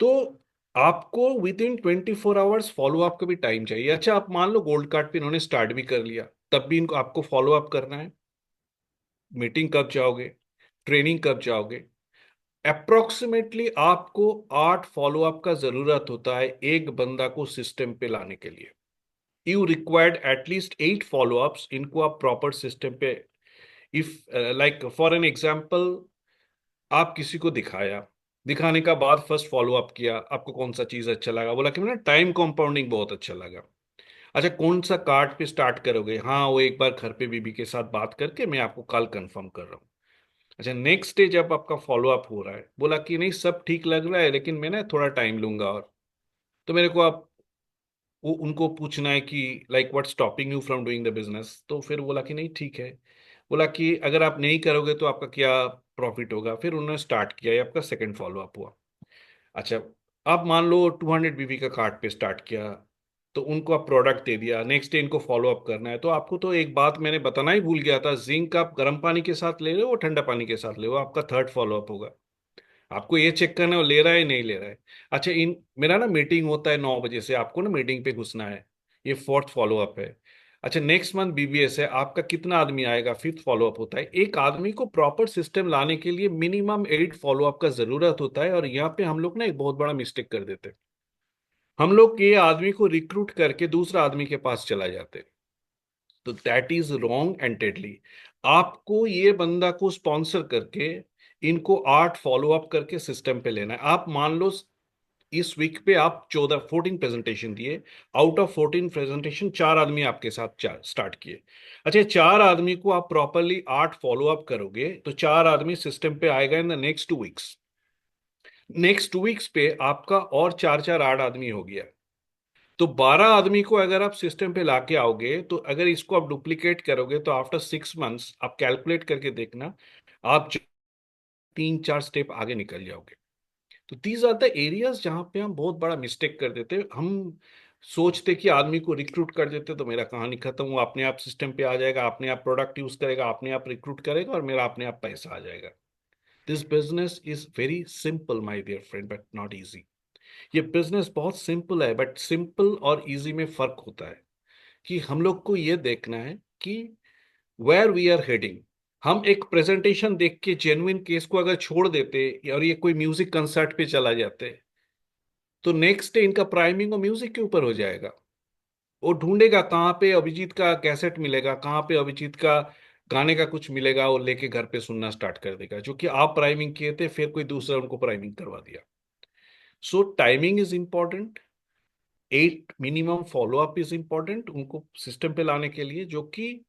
तो आपको with in 24 hours follow up का भी टाइम चाहिए। अच्छा, आप मान लो गोल्ड कार्ड पे इन्होंने स्टार्ट भी कर लिया, तब भी इनको आपको फॉलो अप करना है। मीटिंग कब जाओगे, ट्रेनिंग कब जाओगे? अप्रोक्सीमेटली आपको 8 फॉलोअप का जरूरत होता है एक बंदा को सिस्टम पे लाने के लिए। यू रिक्वायर्ड एटलीस्ट 8 फॉलोअप्स, इनको आप प्रॉपर सिस्टम पे। If like for an example, आप किसी को दिखाया, दिखाने का बाद फर्स्ट फॉलोअप किया, आपको कौन सा चीज अच्छा लगा? बोला कि मैंने टाइम कंपाउंडिंग बहुत अच्छा लगा। अच्छा, कौन सा कार्ड पे स्टार्ट करोगे? हाँ वो एक बार घर पे बीबी के साथ बात करके मैं आपको कल कंफर्म कर रहा हूँ। अच्छा, नेक्स्ट डे जब आपका फॉलो अप हो रहा है, बोला कि नहीं सब ठीक लग रहा है लेकिन मैं ना थोड़ा टाइम लूंगा। और तो मेरे को आप उनको पूछना है कि like what stopping you from doing the business. तो फिर बोला कि नहीं ठीक है। बोला कि अगर आप नहीं करोगे तो आपका क्या प्रॉफिट होगा। फिर उन्होंने स्टार्ट किया, ये आपका सेकंड फॉलो अप हुआ। अच्छा, आप मान लो 200 बीबी का कार्ड पे स्टार्ट किया, तो उनको आप प्रोडक्ट दे दिया, नेक्स्ट डे इनको फॉलो अप करना है। तो आपको तो एक बात मैंने बताना ही भूल गया था, जिंक आप गर्म पानी के साथ ले रहे हो और ठंडा पानी के साथ ले रहे हो, आपका थर्ड फॉलो अप होगा। आपको ये चेक करना है वो ले रहा है नहीं ले रहा है। अच्छा, इन मेरा ना मीटिंग होता है 9 बजे से, आपको ना मीटिंग पे घुसना है, ये फोर्थ फॉलो अप है। अच्छा, नेक्स्ट मंथ बीबीएस है, आपका कितना आदमी आएगा, फिफ्थ फॉलो अप होता है। एक आदमी को प्रॉपर सिस्टम लाने के लिए मिनिमम 8 फॉलो अप का जरूरत होता है। और यहाँ पे हम लोग ना एक बहुत बड़ा मिस्टेक कर देते हैं, हम लोग ये आदमी को रिक्रूट करके दूसरा आदमी के पास चला जाते हैं। तो that is wrong and deadly. आपको ये बंदा को स्पॉन्सर करके इनको 8 फॉलो अप करके सिस्टम पे लेना है। आप मान लो इस वीक पे आप 14 प्रेजेंटेशन दिए, आउट ऑफ 14 प्रेजेंटेशन 4 आदमी आपके साथ स्टार्ट किए। अच्छा, 4 आदमी को आप प्रॉपरली 8 फॉलो अप करोगे तो 4 आदमी सिस्टम पे आएगा in the next 2 weeks. Next 2 weeks पे आपका और चार चार 8 आदमी हो गया। तो 12 आदमी को अगर आप सिस्टम पे लाके आओगे, तो अगर इसको आप डुप्लीकेट करोगे तो आफ्टर 6 मंथ्स आप कैलकुलेट करके देखना, आप 3 4 स्टेप आगे निकल जाओगे। तो दीज आर द एरियाज जहां पे हम बहुत बड़ा मिस्टेक कर देते हैं। हम सोचते कि आदमी को रिक्रूट कर देते तो मेरा कहानी खत्म, वो अपने आप सिस्टम पे आ जाएगा, अपने आप प्रोडक्ट यूज करेगा, अपने आप रिक्रूट करेगा और मेरा अपने आप पैसा आ जाएगा। This business is very simple my dear friend, but not easy. ये बिजनेस बहुत सिंपल है, बट सिंपल और इजी में फर्क होता है कि हम लोग को ये देखना है कि वेयर वी आर हेडिंग। हम एक प्रेजेंटेशन देख के जेन्युइन केस को अगर छोड़ देते और ये कोई म्यूजिक कंसर्ट पे चला जाते, तो नेक्स्ट डे इनका प्राइमिंग और म्यूजिक के ऊपर हो जाएगा। वो ढूंढेगा कहाँ पे अभिजीत का कैसेट मिलेगा, कहाँ पे अभिजीत का गाने का कुछ मिलेगा, वो लेके घर पे सुनना स्टार्ट कर देगा, जो कि आप प्राइमिंग किए थे, फिर कोई दूसरा उनको प्राइमिंग करवा दिया। So timing is important, 8 minimum follow up is important उनको सिस्टम पे लाने के लिए, जो कि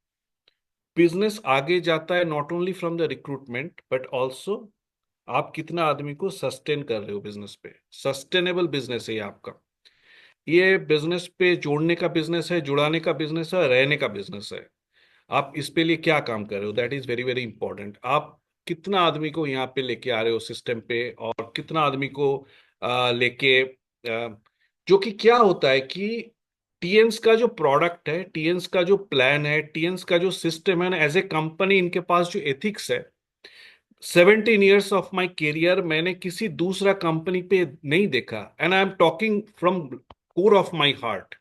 बिजनेस आगे जाता है not only from the recruitment but also आप कितना आदमी को सस्टेन कर रहे हो बिजनेस पे। सस्टेनेबल बिजनेस है ये आपका, ये बिजनेस पे जोड़ने का बिजनेस है, जुड़ाने का बिजनेस है, रहने का बिजनेस है। आप इस पे लिए क्या काम कर रहे हो, that is very very important. आप कितना आदमी को यहाँ पे लेके आ रहे हो सिस्टम पे, और कितना आदमी को लेके जो कि क्या होता है कि टीएन्स का जो प्रोडक्ट है, टीएन्स का जो प्लान है, टीएन्स का जो सिस्टम है ना, एज ए कंपनी इनके पास जो एथिक्स है, 17 ईयर्स ऑफ माई करियर मैंने किसी दूसरा कंपनी पे नहीं देखा। And I am talking from core of my heart.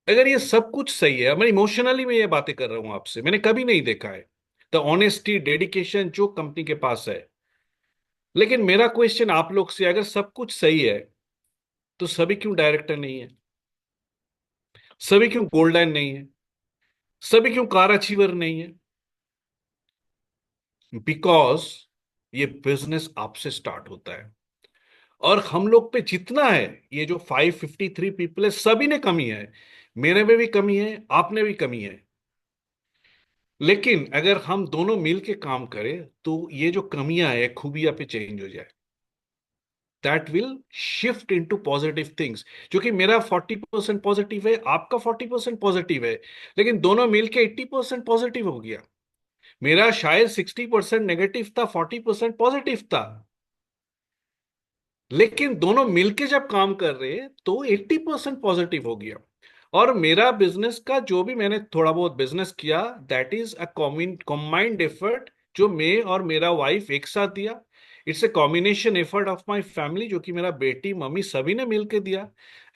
अगर ये सब कुछ सही है, मैं इमोशनली मैं ये बातें कर रहा हूं आपसे, मैंने कभी नहीं देखा है द ऑनेस्टी डेडिकेशन जो कंपनी के पास है। लेकिन मेरा क्वेश्चन आप लोग से, अगर सब कुछ सही है तो सभी क्यों डायरेक्टर नहीं है, सभी क्यों गोल्डन नहीं है, सभी क्यों कार अचीवर नहीं है? बिकॉज ये बिजनेस आपसे स्टार्ट होता है। और हम लोग पे जितना है, ये जो 553 पीपल है, सभी ने कमी है, मेरे में भी कमी है, आप में भी कमी है। लेकिन अगर हम दोनों मिल के काम करें तो ये जो कमियां है खूबियां पे चेंज हो जाए, that will shift into positive things. जो कि मेरा 40% पॉजिटिव है, आपका 40% पॉजिटिव है, लेकिन दोनों मिलके 80% पॉजिटिव हो गया। मेरा शायद 60% नेगेटिव था, 40% पॉजिटिव था, लेकिन दोनों मिलके जब काम कर रहे हैं तो 80% पॉजिटिव हो गया। और मेरा बिजनेस का जो भी मैंने थोड़ा बहुत बिजनेस किया, that is a combined effort, जो मैं और मेरा वाइफ एक साथ दिया। It's a combination effort of my family, जो कि मेरा बेटी मम्मी सभी ने मिलकर दिया।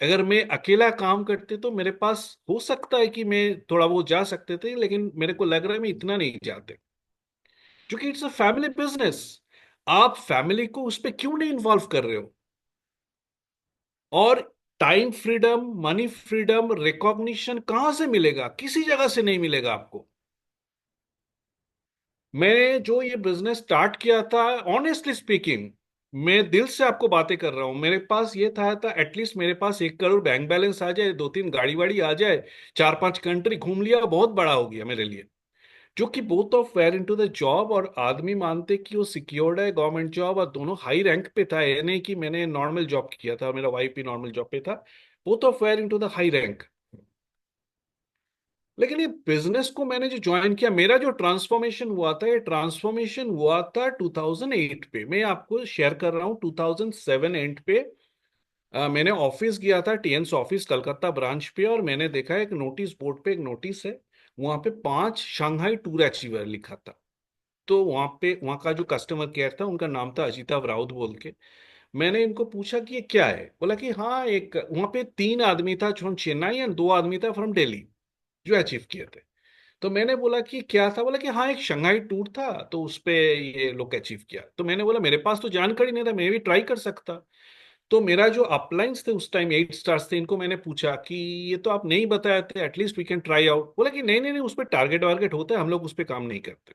अगर मैं अकेला काम करते तो मेरे पास हो सकता है कि मैं थोड़ा बहुत जा सकते थे, लेकिन मेरे को लग रहा है मैं इतना नहीं जाते, क्योंकि इट्स अ फैमिली बिजनेस। आप फैमिली को उस पर क्यों नहीं इन्वॉल्व कर रहे हो? और time freedom, money freedom, recognition कहां से मिलेगा? किसी जगह से नहीं मिलेगा आपको। मैंने जो ये बिजनेस स्टार्ट किया था, ऑनेस्टली स्पीकिंग, मैं दिल से आपको बातें कर रहा हूं, मेरे पास ये था एटलीस्ट मेरे पास 1 करोड़ बैंक बैलेंस आ जाए, 2 3 गाड़ी वाड़ी आ जाए, 4 5 कंट्री घूम लिया, बहुत बड़ा हो गया मेरे लिए। जो कि both of were into the job, और आदमी मानते कि वो सिक्योर्ड है गवर्नमेंट जॉब, और दोनों हाई रैंक पे था। ये नहीं कि मैंने नॉर्मल जॉब किया था, मेरा वाइफ भी नॉर्मल जॉब पे था, both of were into the high rank. लेकिन ये बिजनेस को मैंने जो ज्वाइन किया, मेरा जो ट्रांसफॉर्मेशन हुआ था, ये ट्रांसफॉर्मेशन हुआ था 2008 पे। मैं आपको शेयर कर रहा हूँ 2007-8 पे। मैंने ऑफिस गया था, टीएन्स ऑफिस कलकत्ता ब्रांच पे, और मैंने देखा एक नोटिस बोर्ड पे, एक नोटिस है, वहां पे 5 शंघाई टूर अचीवर लिखा था। तो वहां पे, वहां का जो कस्टमर केयर था, उनका नाम था अजिता राउत बोल के। मैंने इनको पूछा कि ये क्या है, बोला कि हाँ, एक वहां पे 3 आदमी था फ्रॉम चेन्नई एंड 2 आदमी था फ्रॉम दिल्ली जो अचीव किए थे। तो मैंने बोला कि क्या था, बोला कि हाँ, एक शंघाई टूर था, तो उस पे ये लोग अचीव किया। तो मैंने बोला मेरे पास तो जानकारी नहीं था, मैं भी ट्राई कर सकता। तो मेरा जो अपलाइंस थे उस टाइम 8 स्टार्स थे, इनको मैंने पूछा कि ये तो आप नहीं बताए थे, at least we can try out. बोला कि नहीं नहीं नहीं, उस पर टारगेट वारगेट होता है, हम लोग उस पर काम नहीं करते।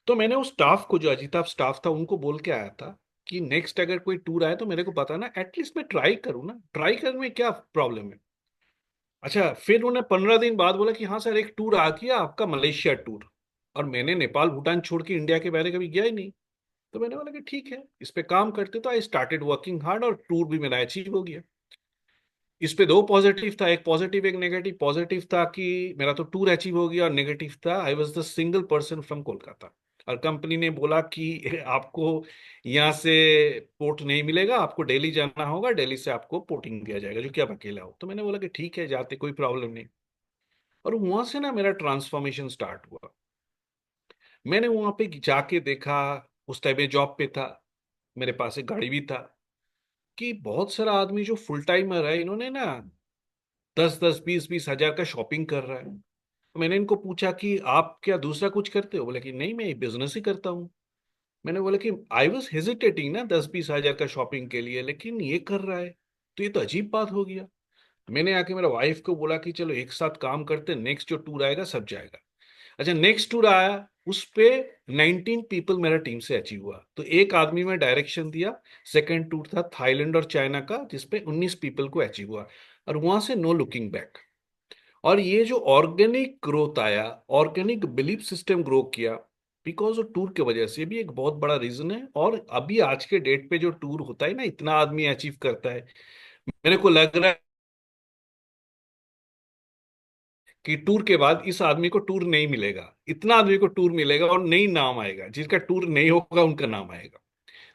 तो मैंने उस स्टाफ को, जो अजिताभ स्टाफ था, उनको बोल के आया था कि नेक्स्ट अगर कोई टूर आए तो मेरे को बताना, एटलीस्ट मैं ट्राई करूँ ना, ट्राई करने में क्या प्रॉब्लम है। अच्छा, फिर उन्हें 15 दिन बाद बोला कि हाँ सर, एक टूर आ गया आपका, मलेशिया टूर। और मैंने नेपाल भूटान छोड़ के इंडिया के बाहर कभी गया ही नहीं। तो मैंने बोला कि ठीक है, इस पे काम करते। तो आई स्टार्टेड वर्किंग हार्ड, और टूर भी मेरा अचीव हो गया। इस पे 2 पॉजिटिव था, एक पॉजिटिव एक नेगेटिव। पॉजिटिव था कि मेरा तो टूर अचीव हो गया, और नेगेटिव था I was the single person from Kolkata. और कंपनी ने बोला कि आपको यहाँ से पोर्ट नहीं मिलेगा, आपको दिल्ली जाना होगा, दिल्ली से आपको पोर्टिंग दिया जाएगा, जो कि आप अकेला हो। तो मैंने बोला कि ठीक है, जाते, कोई प्रॉब्लम नहीं। और वहां से ना मेरा ट्रांसफॉर्मेशन स्टार्ट हुआ। मैंने वहां पे जाके देखा, उस टाइम में जॉब पे था, मेरे पास एक गाड़ी भी था, कि बहुत सारा आदमी जो फुल टाइमर है, इन्होंने ना 10-10 20-20 हजार का शॉपिंग कर रहा है। तो मैंने इनको पूछा कि आप क्या दूसरा कुछ करते हो, बोले कि नहीं, मैं बिजनेस ही करता हूँ। मैंने बोला कि आई वॉज हेजिटेटिंग ना 10-20 हजार का शॉपिंग के लिए, लेकिन ये कर रहा है, तो ये तो अजीब बात हो गया। मैंने आके मेरा वाइफ को बोला कि चलो एक साथ काम करते, नेक्स्ट जो टूर आएगा सब जाएगा। अच्छा, नेक्स्ट टूर आया, उस पे 19 पीपल मेरा टीम से अचीव हुआ, तो एक आदमी में डायरेक्शन दिया। सेकंड टूर था थाईलैंड और चाइना का, जिसपे 19 पीपल को अचीव हुआ। और वहां से नो लुकिंग बैक। और ये जो ऑर्गेनिक ग्रोथ आया, ऑर्गेनिक बिलीफ सिस्टम ग्रो किया, बिकॉज ऑफ टूर की वजह से भी एक बहुत बड़ा रीजन है। और अभी आज के डेट पे जो टूर होता है ना, इतना आदमी अचीव करता है, मेरे को लग रहा है कि टूर के बाद इस आदमी को टूर नहीं मिलेगा, इतना आदमी को टूर मिलेगा, और नई नाम आएगा, जिसका टूर नहीं होगा उनका नाम आएगा।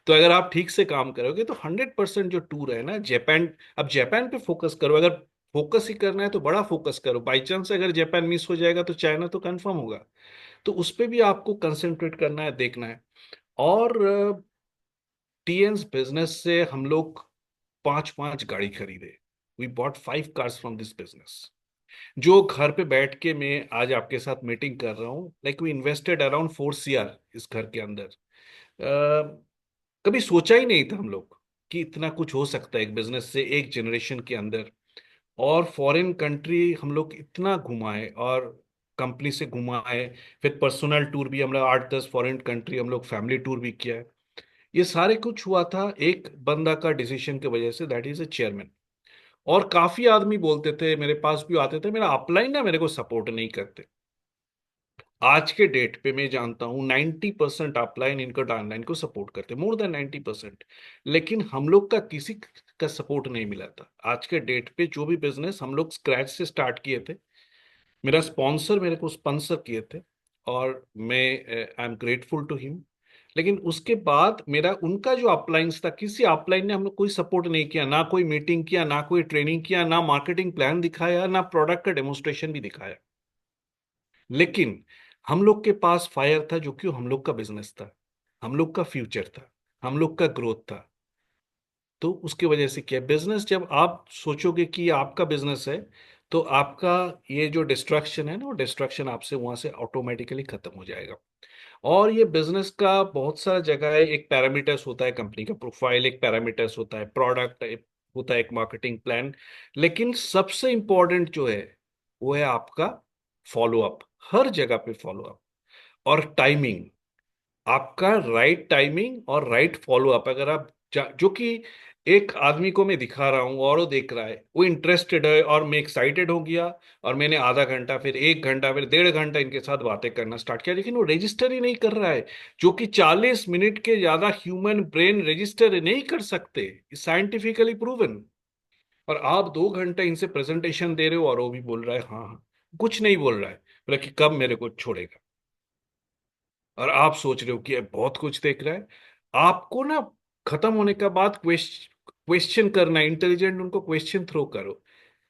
तो अगर आप ठीक से काम करोगे तो 100% जो टूर है ना, जापान, अब जापान पे फोकस करो। अगर फोकस ही करना है तो बड़ा फोकस करो, बाई चांस अगर जापान मिस हो जाएगा तो चाइना तो कंफर्म होगा। तो उस पे भी आपको कंसंट्रेट करना है, देखना है। और टीएन्स बिजनेस से हम लोग 5-5 गाड़ी खरीदे। We bought 5 cars from this business. जो घर पे बैठ के मैं आज आपके साथ मीटिंग कर रहा हूँ, like we invested around 4 CR इस घर के अंदर। कभी सोचा ही नहीं था हम लोग कि इतना कुछ हो सकता है एक बिजनेस से, एक जनरेशन के अंदर। और फॉरेन कंट्री हम लोग इतना घुमाए, और कंपनी से घुमाए। फिर पर्सनल टूर भी हम लोग 8-10 फॉरेन कंट्री, हम लोग फैमिली टूर भी किया है। ये सारे कुछ हुआ था एक बंदा का डिसीजन की वजह से, दैट इज ए चेयरमैन। और काफी आदमी बोलते थे, मेरे पास भी आते थे, मेरा अपलाइन ना मेरे को सपोर्ट नहीं करते। आज के डेट पे मैं जानता हूँ 90% अपलाइन इनको डाउनलाइन को सपोर्ट करते, मोर देन 90%। लेकिन हम लोग का किसी का सपोर्ट नहीं मिला था। आज के डेट पे जो भी बिजनेस हम लोग स्क्रैच से स्टार्ट किए थे, मेरा स्पॉन्सर मेरे को स्पॉन्सर किए थे, और मैं I am grateful to him. लेकिन उसके बाद मेरा उनका जो अपलाइंस था, किसी अपलाइन ने हम लोग कोई सपोर्ट नहीं किया, ना कोई मीटिंग किया, ना कोई ट्रेनिंग किया, ना मार्केटिंग प्लान दिखाया, ना प्रोडक्ट का डेमोन्स्ट्रेशन भी दिखाया। लेकिन हम लोग के पास फायर था, जो कि हम लोग का बिजनेस था, हम लोग का फ्यूचर था, हम लोग का ग्रोथ था। तो उसकी वजह से क्या, बिजनेस जब आप सोचोगे कि ये आपका बिजनेस है, तो आपका ये जो डिस्ट्रक्शन है ना, वो डिस्ट्रक्शन आपसे वहां से ऑटोमेटिकली खत्म हो जाएगा। और ये बिजनेस का बहुत सारा जगह है, एक पैरामीटर्स होता है कंपनी का प्रोफाइल, एक पैरामीटर्स होता है प्रोडक्ट, होता है एक मार्केटिंग प्लान। लेकिन सबसे इंपॉर्टेंट जो है, वो है आपका फॉलो अप। हर जगह पे फॉलो अप और टाइमिंग, आपका राइट टाइमिंग और राइट फॉलो अप। अगर आप जो कि एक आदमी को मैं दिखा रहा हूँ और वो देख रहा है, वो इंटरेस्टेड है, और मैं एक्साइटेड हो गया, और मैंने आधा घंटा, फिर 1 घंटा, फिर 1.5 घंटा इनके साथ बातें करना स्टार्ट किया, लेकिन वो रजिस्टर ही नहीं कर रहा है। जो कि 40 मिनट के ज्यादा ह्यूमन ब्रेन रजिस्टर नहीं कर सकते, साइंटिफिकली प्रूवन। और आप 2 घंटे इनसे प्रेजेंटेशन दे रहे हो, और वो भी बोल रहा है हाँ हाँ। कुछ नहीं बोल रहा है, बोला कि कब मेरे को छोड़ेगा। और आप सोच रहे हो कि ये बहुत कुछ देख रहा है। आपको ना खत्म होने के बाद क्वेश्चन करना, इंटेलिजेंट उनको क्वेश्चन थ्रो करो।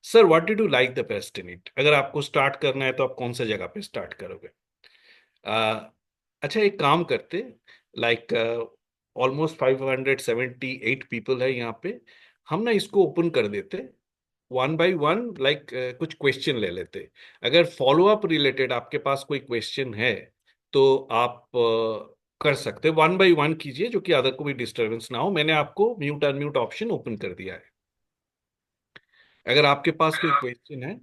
Sir what did you like the best in it. अगर आपको स्टार्ट करना है तो आप कौन सा जगह पे स्टार्ट करोगे। आ, अच्छा एक काम करते, लाइक ऑलमोस्ट 578 पीपल है यहाँ पे। हम ना इसको ओपन कर देते, वन बाय वन, लाइक कुछ क्वेश्चन ले लेते। अगर फॉलो अप रिलेटेड आपके पास कोई क्वेश्चन है तो आप कर सकते, वन बाय वन कीजिए, जो कि अदर को भी डिस्टरबेंस ना हो। मैंने आपको म्यूट अनम्यूट ऑप्शन ओपन कर दिया है। अगर आपके पास कोई क्वेश्चन है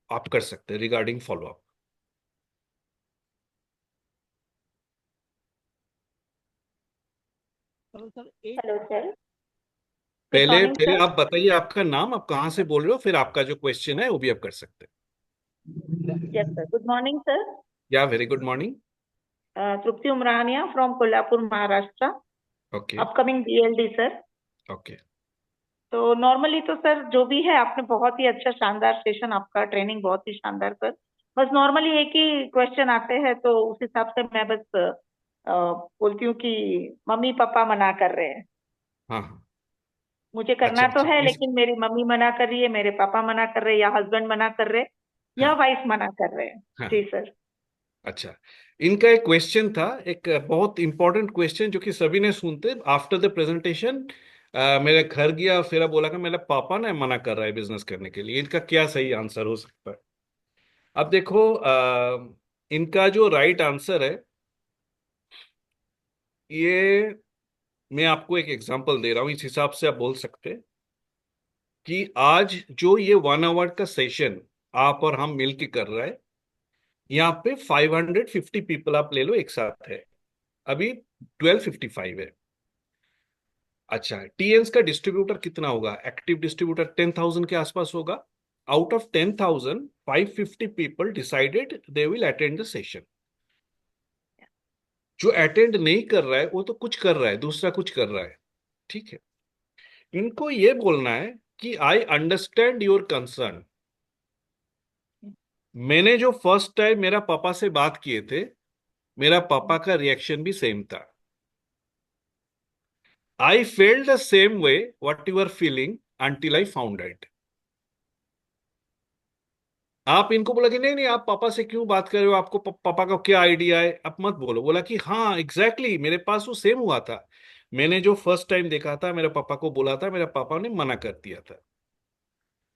आप कर सकते हैं regarding follow up. Hello sir. Good पहले मॉर्निंग पहले सर। आप बताइए आपका नाम, आप कहाँ से बोल रहे हो, फिर आपका जो क्वेश्चन है वो भी आप कर सकते हैं। Yes sir, good morning sir. या very good morning. Tripti Umrania from Kolhapur Maharashtra. Okay. Upcoming BLD sir. Okay. तो नॉर्मली तो सर जो भी है आपने बहुत ही अच्छा शानदार सेशन, आपका ट्रेनिंग बहुत ही शानदार सर। बस नॉर्मली एक ही क्वेश्चन आते हैं तो उस हिसाब से मैं बस बोलती हूँ कि मम्मी पापा मना कर रहे हैं। हाँ हाँ। मुझे अच्छा करना तो अच्छा है इस लेकिन मेरी मम्मी मना कर रही है, मेरे पापा मना कर रहे हैं, या हस्बैंड मना कर रहे हैं, या हाँ वाइफ मना कर रहे हैं। हाँ। जी सर। अच्छा, इनका एक क्वेश्चन था, एक बहुत इंपॉर्टेंट क्वेश्चन जो कि सभी ने सुनते आफ्टर द प्रेजेंटेशन। मेरे घर गया, फिर बोला कि मेरा पापा ने मना कर रहा है बिजनेस करने के लिए, इनका क्या सही आंसर हो सकता है। अब देखो, इनका जो राइट आंसर है, ये मैं आपको एक एग्जांपल दे रहा हूं, इस हिसाब से आप बोल सकते हैं कि आज जो ये 1 आवर का सेशन आप और हम मिल के कर रहे हैं, यहाँ पे 550 पीपल आप ले लो एक साथ है, अभी 12:55 है। अच्छा, टीएन्स का डिस्ट्रीब्यूटर कितना होगा, एक्टिव डिस्ट्रीब्यूटर 10,000 के आसपास होगा। Out of 10,000, 550 people decided they will attend the session. जो अटेंड नहीं कर रहा है वो तो कुछ कर रहा है, दूसरा कुछ कर रहा है। ठीक है, इनको ये बोलना है कि आई अंडरस्टैंड योर कंसर्न। मैंने जो फर्स्ट टाइम मेरा पापा से बात किए थे, मेरा पापा का रिएक्शन भी सेम था। I felt the same way what you are feeling until I found it. आप इनको बोला कि नहीं नहीं, आप पापा से क्यों बात कर रहे हो, आपको पापा का क्या आइडिया है, आप मत बोलो। बोला कि हाँ एग्जैक्टली exactly, मेरे पास वो सेम हुआ था। मैंने जो फर्स्ट टाइम देखा था, मेरे पापा को बोला था, मेरे पापा ने मना कर दिया था।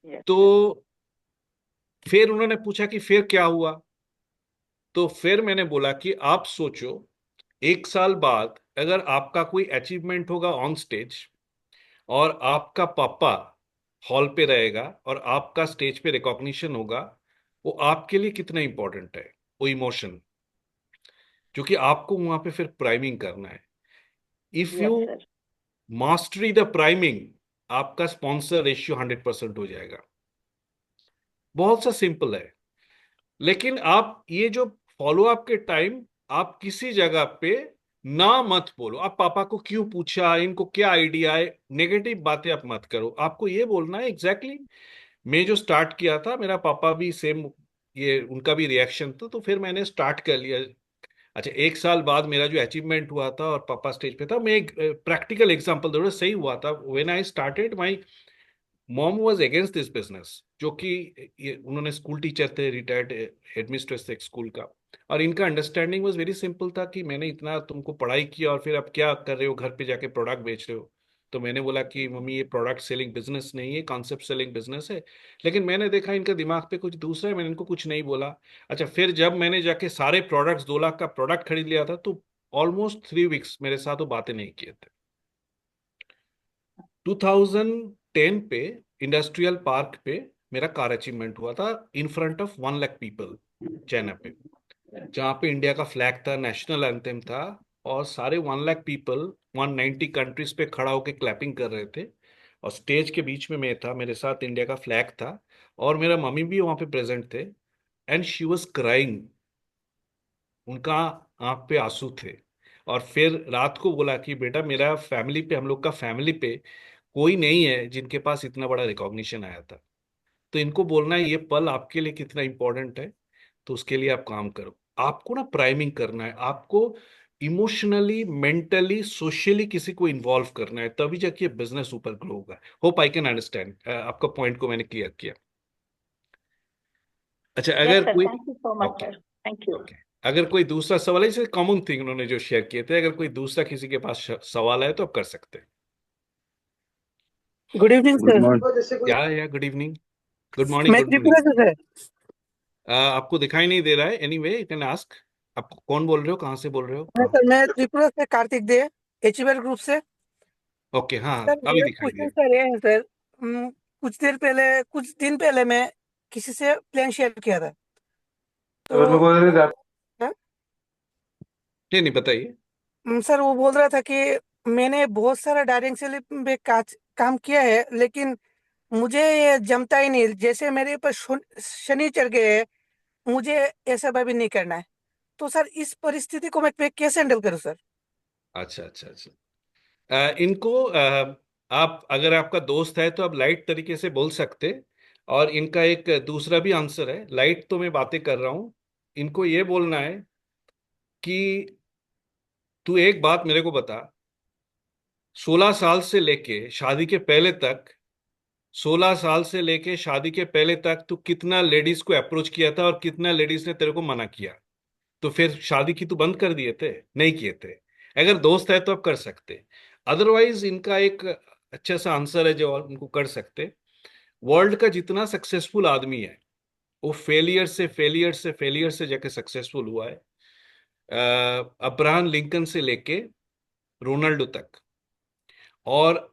यस तो सर। फिर उन्होंने पूछा कि फिर क्या हुआ। तो फिर मैंने बोला कि आप सोचो, 1 साल बाद अगर आपका कोई अचीवमेंट होगा ऑन स्टेज, और आपका पापा हॉल पे रहेगा और आपका स्टेज पे रिकॉग्निशन होगा, वो आपके लिए कितना इंपॉर्टेंट है, वो इमोशन, जो कि आपको वहां पे फिर प्राइमिंग करना है। If you yes sir. Mastery the priming, आपका स्पॉन्सर रेशियो 100% हो जाएगा। बहुत सा सिंपल है। लेकिन आप ये जो फॉलो अप के टाइम, आप किसी जगह पे ना मत बोलो आप पापा को क्यों पूछा, इनको क्या आइडिया है, नेगेटिव बातें आप मत करो। आपको ये बोलना है एग्जैक्टली मैं जो स्टार्ट किया था, मेरा पापा भी सेम, ये उनका भी रिएक्शन था, तो फिर मैंने स्टार्ट कर लिया। अच्छा, 1 साल बाद मेरा जो अचीवमेंट हुआ था और पापा स्टेज पे था, मैं एक प्रैक्टिकल एग्जांपल दे रहा हूं, सही हुआ था। When I started, my mom was against this business, जो कि उन्होंने स्कूल टीचर थे, रिटायर्ड हेडमिस्ट्रेस थे एक स्कूल का। और इनका अंडरस्टैंडिंग वाज वेरी सिंपल था कि मैंने इतना तुमको पढ़ाई किया और फिर अब क्या कर रहे हो, घर पे जाके प्रोडक्ट बेच रहे हो। तो मैंने बोला कि मम्मी ये प्रोडक्ट सेलिंग बिजनेस नहीं है, कॉन्सेप्ट सेलिंग बिजनेस है। लेकिन मैंने देखा इनका दिमाग पे कुछ दूसरा है, मैंने इनको कुछ नहीं बोला। अच्छा, फिर जब मैंने जाके सारे प्रोडक्ट्स 2 लाख का प्रोडक्ट खरीद लिया था, तो ऑलमोस्ट 3 वीक्स मेरे साथ वो बातें नहीं किए थे। 2010 पे इंडस्ट्रियल पार्क पे मेरा कार अचीवमेंट हुआ था, in front of 1 lakh people, China पे, जहाँ पे इंडिया का फ्लैग था, नेशनल एंथम था, और सारे 1 लाख पीपल 190 कंट्रीज पे खड़ा होके क्लैपिंग कर रहे थे। और स्टेज के बीच में मैं था, मेरे साथ इंडिया का फ्लैग था, और मेरा मम्मी भी वहां पे प्रेजेंट थे। एंड शी वॉज क्राइंग, उनका आंख पे आंसू थे। और फिर रात को बोला कि बेटा मेरा फैमिली पे, हम लोग का फैमिली पे कोई नहीं है जिनके पास इतना बड़ा रिकॉग्निशन आया था। तो इनको बोलना है ये पल आपके लिए कितना इंपॉर्टेंट है, तो उसके लिए आप काम करो। आपको ना प्राइमिंग करना है, आपको इमोशनली, मेंटली, सोशली किसी को इन्वॉल्व करना है, तभी जाके बिजनेस ऊपर ग्रो होगा। होप आई कैन अंडरस्टैंड आपका पॉइंट को मैंने क्लियर किया। अच्छा, यस अगर सर, कोई, thank you so much okay, sir, thank you. Okay, अगर कोई दूसरा सवाल है, जैसे कॉमन थिंग उन्होंने जो शेयर किए थे, अगर कोई दूसरा किसी के पास सवाल है तो आप कर सकते हैं। Good evening good sir. Morning. या गुड इवनिंग, गुड मॉर्निंग, मैं गुड मॉर्निंग। त्रिपुरा से सर। आपको दिखाई नहीं दे रहा है, एनीवे यू कैन आस्क। आप कौन बोल रहे हो, कहाँ से बोल रहे हो, मैं कहाँ? सर मैं त्रिपुरा से कार्तिक दे, एचवेल ग्रुप से। ओके, हाँ सर हाँ, अभी मेरा दिखाई क्वेश्चन दिया। सर ये है सर, कुछ दिन पहले मैं किसी से प्लान शेयर किया था, तो और मैं बोल रहे थे आप। हाँ, नहीं नहीं, बताइए। सर वो बोल रहा था कि मैंने बहुत सारा डायरेक्ट सेलिंग पे काम किया है, लेकिन मुझे ये जमता ही नहीं। जैसे मेरे ऊपर शनि चढ़ गए है, मुझे ऐसा भी नहीं करना है। तो सर इस परिस्थिति को मैं कैसे हैंडल करूँ सर? अच्छा अच्छा अच्छा। इनको आप, अगर आपका दोस्त है तो आप लाइट तरीके से बोल सकते। और इनका एक दूसरा भी आंसर है, लाइट तो मैं बातें कर रहा हूं। इनको ये बोलना है कि तू एक बात मेरे को बता, 16 साल से लेके शादी के पहले तक, 16 साल से लेके शादी के पहले तक तू कितना लेडीज को अप्रोच किया था और कितना लेडीज ने तेरे को मना किया? तो फिर शादी की तू बंद कर दिए थे? नहीं किए थे। अगर दोस्त है तो आप कर सकते। अदरवाइज इनका एक अच्छा सा आंसर है जो उनको कर सकते। वर्ल्ड का जितना सक्सेसफुल आदमी है, वो फेलियर से जाके सक्सेसफुल हुआ है। अब्राहम लिंकन से लेके रोनाल्डो तक। और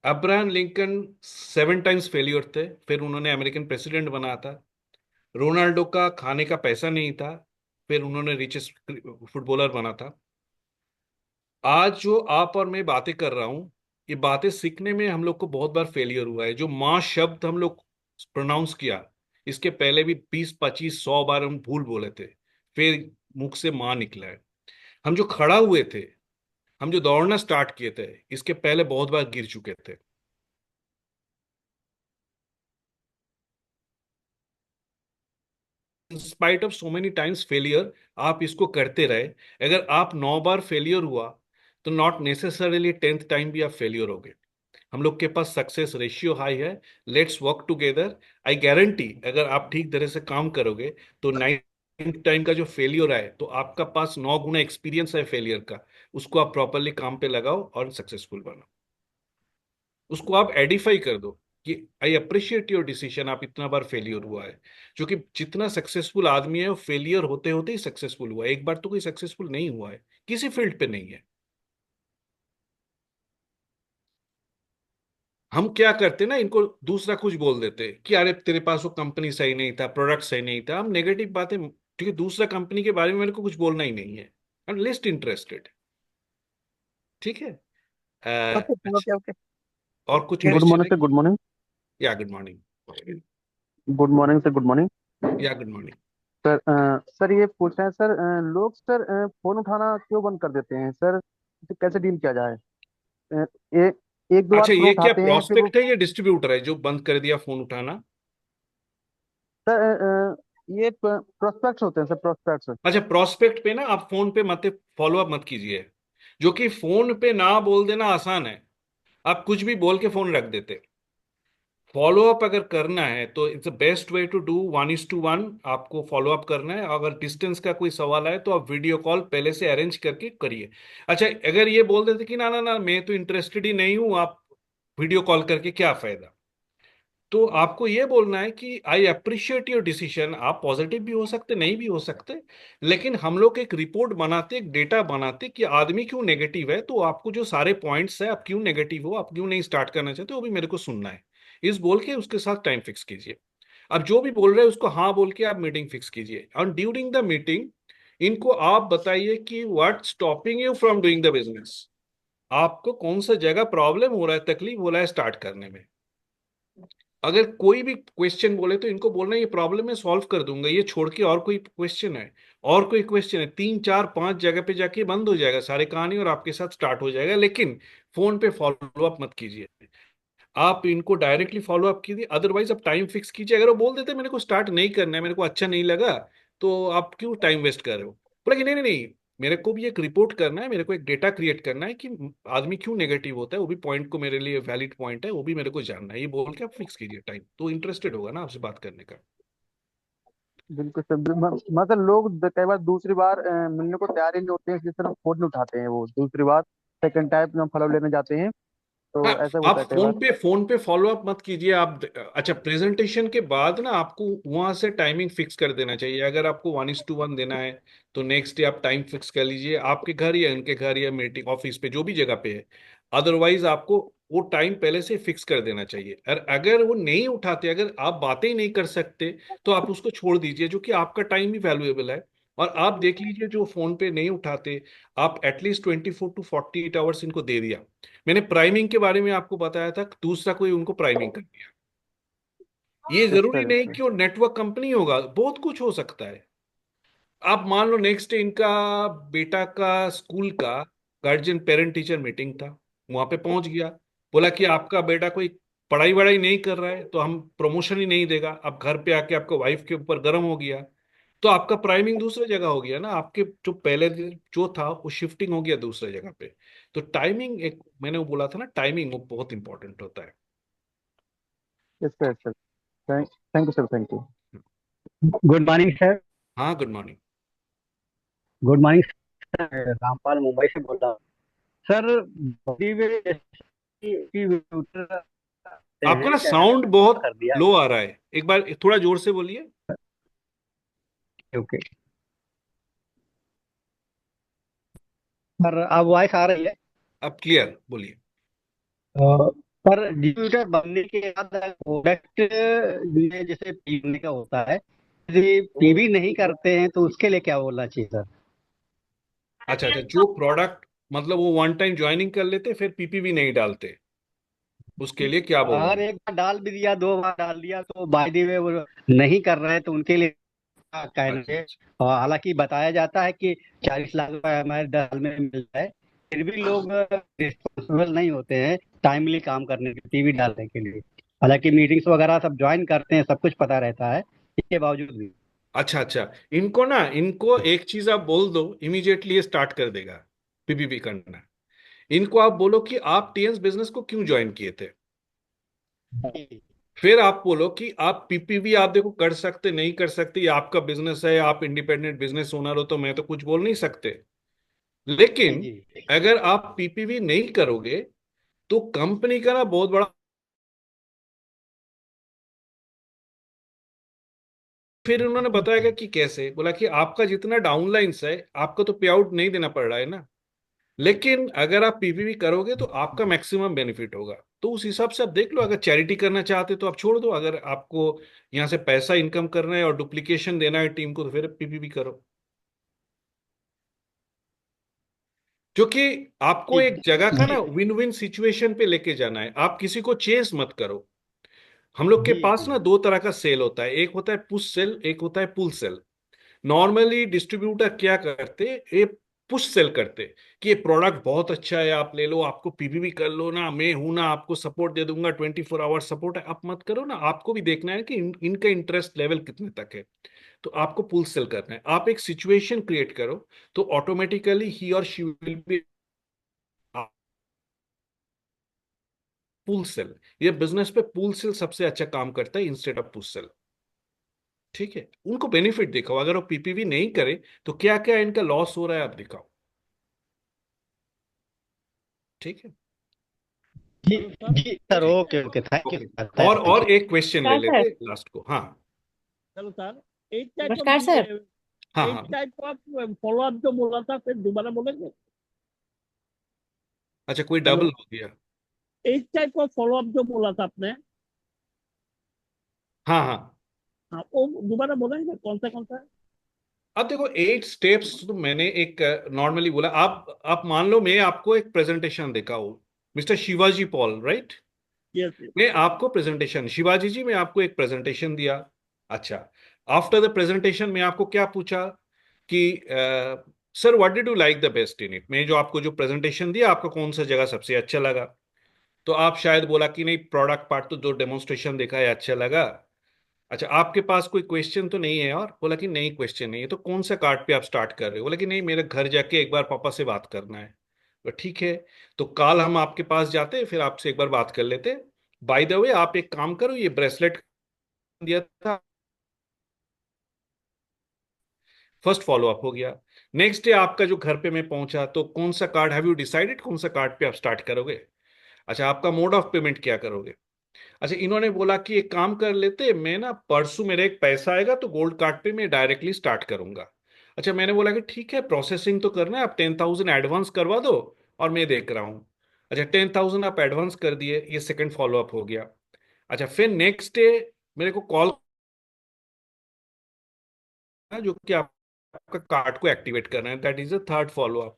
अब्राहम लिंकन 7 टाइम्स फेलियर थे, फिर उन्होंने अमेरिकन प्रेसिडेंट बना था। रोनाल्डो का खाने का पैसा नहीं था, फिर उन्होंने रिचेस्ट फुटबॉलर बना था। आज जो आप और मैं बातें कर रहा हूं, ये बातें सीखने में हम लोग को बहुत बार फेलियर हुआ है। जो माँ शब्द हम लोग प्रोनाउंस किया, इसके पहले भी 20 25 100 बार हम भूल बोले थे, फिर मुख से माँ निकला है। हम जो खड़ा हुए थे, हम जो दौड़ना स्टार्ट किए थे, इसके पहले बहुत बार गिर चुके थे। In spite of so many times failure, आप इसको करते रहे। अगर आप 9 बार फेलियर हुआ, तो नॉट नेसेसरीली 10th टाइम भी आप फेलियर हो गए। हम लोग के पास सक्सेस रेशियो हाई है। Let's work together. I guarantee, अगर आप ठीक तरह से काम करोगे, तो 9th टाइम का जो फेलियर है, तो आपका पास 9 गुना एक्सपीरियंस है फेलियर का। उसको आप प्रॉपरली काम पे लगाओ और सक्सेसफुल बनो। उसको आप एडिफाई कर दो कि आई अप्रिशिएट योर डिसीजन, आप इतना बार फेलियर हुआ है। जो कि जितना सक्सेसफुल आदमी है वो फेलियर होते होते ही सक्सेसफुल हुआ है, एक बार तो कोई सक्सेसफुल नहीं हुआ है, किसी फील्ड पे नहीं है। हम क्या करते ना, इनको दूसरा कुछ बोल देते कि अरे तेरे पास वो कंपनी सही नहीं था, प्रोडक्ट सही नहीं था, हम नेगेटिव बातें, क्योंकि दूसरा कंपनी के बारे में मेरे को कुछ बोलना ही नहीं है। I am least interested. ठीक है। ओके अच्छा, ओके ओके। और कुछ फिर गुड क्वेश्चन मॉर्निंग है? Sir, good morning. या good morning. Good morning sir, good morning. या गुड मॉर्निंग। सर सर ये पूछ रहे हैं सर, लोग सर फोन उठाना क्यों बंद कर देते हैं सर? इसे कैसे डील किया जाए? अ, ए, एक दो बार अच्छा, फोन ये क्या उठाते हैं फिर वो। प्रोस्पेक्ट है या डिस्ट्रीब्यूटर है जो बंद कर दिया फोन उठाना? सर ये प्रोस्पेक्ट्स होते हैं सर, प्रोस्पेक्ट्स। अच्छा, प्रोस्पेक्ट पे ना आप फोन पे मत, फॉलो अप मत कीजिए। जो कि फोन पे ना बोल देना आसान है, आप कुछ भी बोल के फोन रख देते। फॉलो अप अगर करना है तो it's the best way to do 1:1। आपको फॉलो अप करना है, अगर डिस्टेंस का कोई सवाल है तो आप वीडियो कॉल पहले से अरेंज करके करिए। अच्छा, अगर ये बोल देते कि ना ना ना मैं तो इंटरेस्टेड ही नहीं हूं, आप वीडियो कॉल करके क्या फायदा, तो आपको ये बोलना है कि आई अप्रिशिएट योर डिसीजन। आप पॉजिटिव भी हो सकते, नहीं भी हो सकते, लेकिन हम लोग एक रिपोर्ट बनाते, एक डेटा बनाते कि आदमी क्यों नेगेटिव है, तो आपको जो सारे पॉइंट्स है, आप क्यों नेगेटिव हो, आप क्यों नहीं स्टार्ट करना चाहते, वो भी मेरे को सुनना है। इस बोल के उसके साथ टाइम फिक्स कीजिए। अब जो भी बोल रहे हैं उसको हाँ बोल के आप मीटिंग फिक्स कीजिए, और ड्यूरिंग द मीटिंग इनको आप बताइए कि what stopping you from doing the business. आपको कौन सा जगह प्रॉब्लम हो रहा है, तकलीफ हो रहा है स्टार्ट करने में। अगर कोई भी क्वेश्चन बोले तो इनको बोलना ये प्रॉब्लम मैं सॉल्व कर दूंगा, ये छोड़ के और कोई क्वेश्चन है, और कोई क्वेश्चन है, 3 4 5 जगह पे जाके बंद हो जाएगा सारी कहानी और आपके साथ स्टार्ट हो जाएगा। लेकिन फोन पे फॉलो अप मत कीजिए। आप इनको डायरेक्टली फॉलो अप कीजिए, अदरवाइज आप टाइम फिक्स कीजिए। अगर वो बोल देते मेरे को स्टार्ट नहीं करना है, मेरे को अच्छा नहीं लगा, तो आप क्यों टाइम वेस्ट कर रहे हो, बोला कि नहीं नहीं नहीं, मेरे को भी एक रिपोर्ट करना है, मेरे को एक डेटा क्रिएट करना है कि आदमी क्यों नेगेटिव होता है, वो भी पॉइंट को मेरे लिए वैलिड पॉइंट है, वो भी मेरे को जानना है, ये बोल के आप फिक्स कीजिए टाइम, तो इंटरेस्टेड होगा ना आपसे बात करने का। बिल्कुल सर। मतलब लोग कई बार दूसरी बार मिलने को तैयार ही नहीं होते हैं, जिस तरह फोन नहीं उठाते हैं वो दूसरी बार, सेकंड टाइम जब फॉलो लेने जाते हैं हाँ, तो ऐसा आप होता है कई बार। फोन पे फॉलो अप मत कीजिए आप। अच्छा, प्रेजेंटेशन के बाद ना आपको वहां से टाइमिंग फिक्स कर देना चाहिए। अगर आपको 1:1 देना है तो नेक्स्ट डे आप टाइम फिक्स कर लीजिए, आपके घर या उनके घर या मीटिंग ऑफिस पे जो भी जगह पे है। अदरवाइज आपको वो टाइम पहले से फिक्स कर देना चाहिए। और अगर वो नहीं उठाते, अगर आप बातें ही नहीं कर सकते, तो आप उसको छोड़ दीजिए, जो कि आपका टाइम भी वैल्यूएबल है। और आप देख लीजिए जो फोन पे नहीं उठाते, आप एटलीस्ट 24 to 48 आवर्स इनको दे दिया। मैंने प्राइमिंग के बारे में आपको बताया था, दूसरा कोई उनको प्राइमिंग कर दिया। ये यस जरूरी सर, यस नहीं सर। कि वो नेटवर्क कंपनी होगा, बहुत कुछ हो सकता है। आप मान लो नेक्स्ट डे इनका बेटा का स्कूल का गार्जियन पेरेंट टीचर मीटिंग था, वहां पे पहुंच गया, बोला कि आपका बेटा कोई पढ़ाई वढ़ाई नहीं कर रहा है तो हम प्रमोशन ही नहीं देगा। अब घर पे आके आपका वाइफ के ऊपर गर्म हो गया, तो आपका प्राइमिंग दूसरे जगह हो गया ना, आपके जो पहले जो था वो शिफ्टिंग हो गया दूसरे जगह पे। तो टाइमिंग, एक मैंने वो बोला था ना, टाइमिंग वो बहुत इंपॉर्टेंट होता है। Yes sir, sir. Thank thank you sir, thank you. Good morning sir. हाँ, good morning. Good morning sir, Rampal Mumbai से बोल रहा हूँ सर। बॉडी में आपका हैं ना क्या साउंड बहुत कर दिया? लो आ रहा है, एक बार थोड़ा जोर से बोलिए। ओके सर, अब वॉइस आ रही है? अब क्लियर बोलिए। पर डिस्ट्रीब्यूटर बनने के बाद प्रोडक्ट में जैसे पीने का होता है, यदि पीवी नहीं करते हैं तो उसके लिए क्या बोलना चाहिए सर? अच्छा अच्छा, जो प्रोडक्ट मतलब वो वन टाइम ज्वाइनिंग कर लेते फिर पीपीवी नहीं डालते, उसके लिए क्या बोलना अगर है? एक बार डाल भी दिया, दो बार डाल दिया, तो बाय द वे वो नहीं कर रहे हैं तो उनके लिए क्या कहना अच्छा है? अच्छा। और हालांकि बताया जाता है कि 40 लाख रुपए हमारे दाल में मिल रहा है, फिर भी लोग रिस्पॉन्सिबल नहीं होते हैं टाइमली काम करने के, टीवी डालने के लिए। हालांकि मीटिंग्स वगैरह सब ज्वाइन करते हैं, सब कुछ पता रहता है, इसके बावजूद भी। अच्छा अच्छा, इनको एक चीज आप बोल दो, इमीडिएटली ये स्टार्ट कर देगा पीपीवी करना। इनको आप बोलो कि आप टीएस बिजनेस को क्यों ज्वाइन किए थे, फिर आप बोलो कि आप पीपीवी आप देखो कर सकते नहीं कर सकते, ये आपका बिजनेस है, आप इंडिपेंडेंट बिजनेस ओनर हो, तो मैं तो कुछ बोल नहीं सकते। जी लेकिन जी। अगर आप पीपीवी नहीं करोगे तो कंपनी का ना बहुत बड़ा, फिर उन्होंने बताया कि कैसे, बोला कि आपका जितना डाउनलाइंस है आपको तो पे आउट नहीं देना पड़ रहा है ना, लेकिन अगर आप पीपीवी करोगे तो आपका मैक्सिमम बेनिफिट होगा। तो उस हिसाब से आप देख लो, अगर चैरिटी करना चाहते तो आप छोड़ दो, अगर आपको यहाँ से पैसा इनकम करना है और डुप्लीकेशन देना है टीम को तो फिर पीपीवी करो। जो कि आपको जी एक जगह का ना जी विन विन सिचुएशन पे लेके जाना है, आप किसी को चेस मत करो। हम लोग के जी पास जी। ना दो तरह का सेल होता है, एक होता है पुश सेल, एक होता है पुल सेल। नॉर्मली डिस्ट्रीब्यूटर क्या करते, ये पुश सेल करते कि ये प्रोडक्ट बहुत अच्छा है, आप ले लो, आपको पीपीवी कर लो ना, मैं हूं ना, आपको सपोर्ट दे दूंगा, 24 आवर सपोर्ट है, आप मत करो ना, आपको भी देखना है कि इनका इंटरेस्ट लेवल कितने तक है। तो आपको पुल सेल करना है, आप एक सिचुएशन क्रिएट करो, तो ऑटोमेटिकली ही और she will be pull sell. ये बिजनेस पे पुल सेल सबसे अच्छा काम करता है इंस्टेड ऑफ पुश सेल। ठीक है, उनको बेनिफिट दिखाओ, अगर वो पीपीवी नहीं करे तो क्या क्या इनका लॉस हो रहा है आप दिखाओ। ठीक है। जी जी सर, जी। Okay okay, thank you okay. Sir, और थैंक यू। एक क्वेश्चन ले नमस्कार सर। लेते लास्ट को। हाँ चलो सर, एक टाइप का नमस्कार सर। हाँ एक हाँ। टाइप का फॉलो अप जो बोला था, फिर दोबारा बोलेंगे? अच्छा, कोई हेलो, डबल हो गया। एक टाइप का फॉलो अप जो बोला था आपने, हाँ हाँ। हाँ वो दोबारा बोलेंगे, कौन सा है? अब देखो 8 स्टेप्स तो मैंने एक नॉर्मली बोला, आप मान लो मैं आपको एक प्रेजेंटेशन देखा हूँ, mister Shivaji Paul, right? Yes. मैं आपको प्रेजेंटेशन, शिवाजी जी मैं आपको एक प्रेजेंटेशन दिया। अच्छा, आफ्टर द प्रेजेंटेशन मैं आपको क्या पूछा कि sir what did you like the best in it, मैं जो आपको जो प्रेजेंटेशन दिया आपको कौन सा जगह सबसे अच्छा लगा? तो आप शायद बोला कि नहीं, प्रोडक्ट पार्ट तो जो डेमोन्स्ट्रेशन देखा है अच्छा लगा। अच्छा, आपके पास कोई क्वेश्चन तो नहीं है? और बोला कि नहीं क्वेश्चन नहीं है। तो कौन सा कार्ड पे आप स्टार्ट कर रहे हो? बोला कि नहीं, मेरे घर जाके एक बार पापा से बात करना है। तो ठीक है, तो कल हम आपके पास जाते, फिर आपसे एक बार बात कर लेते। बाय द वे, आप एक काम करो, ये ब्रेसलेट दिया था, फर्स्ट फॉलो अप हो गया। नेक्स्ट डे आपका जो घर पे मैं पहुंचा, तो कौन सा कार्ड, हैव यू डिसाइडेड कौन सा कार्ड पे आप स्टार्ट करोगे? अच्छा, आपका मोड ऑफ पेमेंट क्या करोगे? अच्छा, इन्होंने बोला कि एक काम कर लेते, मैं ना परसों मेरे एक पैसा आएगा तो गोल्ड कार्ड पे मैं डायरेक्टली स्टार्ट करूंगा। अच्छा, मैंने बोला कि ठीक है, प्रोसेसिंग तो करना है, आप 10,000 एडवांस करवा दो और मैं देख रहा हूँ। अच्छा, 10,000 आप एडवांस कर दिए, ये सेकंड फॉलो अप हो गया। अच्छा, फिर नेक्स्ट डे मेरे को कॉल, जो कि आपका कार्ड को एक्टिवेट करना है, that is a third follow up.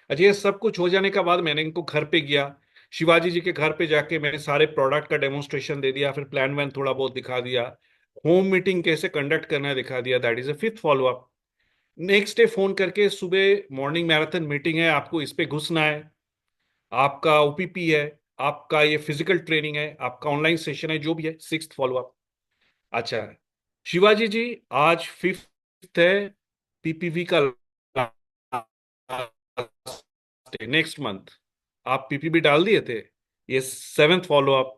अच्छा, ये सब कुछ हो जाने के बाद मैंने इनको घर पे गया, शिवाजी जी के घर पे जाके मैंने सारे प्रोडक्ट का डेमोन्स्ट्रेशन दे दिया, फिर प्लान वैन थोड़ा बहुत दिखा दिया, होम मीटिंग कैसे कंडक्ट करना है दिखा दिया, that is a fifth follow up. Next day phone करके, सुबह मॉर्निंग मैराथन मीटिंग है, आपको इस पे घुसना है, आपका ओपीपी है, आपका ये फिजिकल ट्रेनिंग है, आपका ऑनलाइन सेशन है, जो भी है, सिक्स्थ फॉलो अप। अच्छा, शिवाजी जी, आज फिफ्थ है, पीपीवी का नेक्स्ट मंथ, आप पीपीबी डाल दिए थे, ये सेवेंथ फॉलो अप।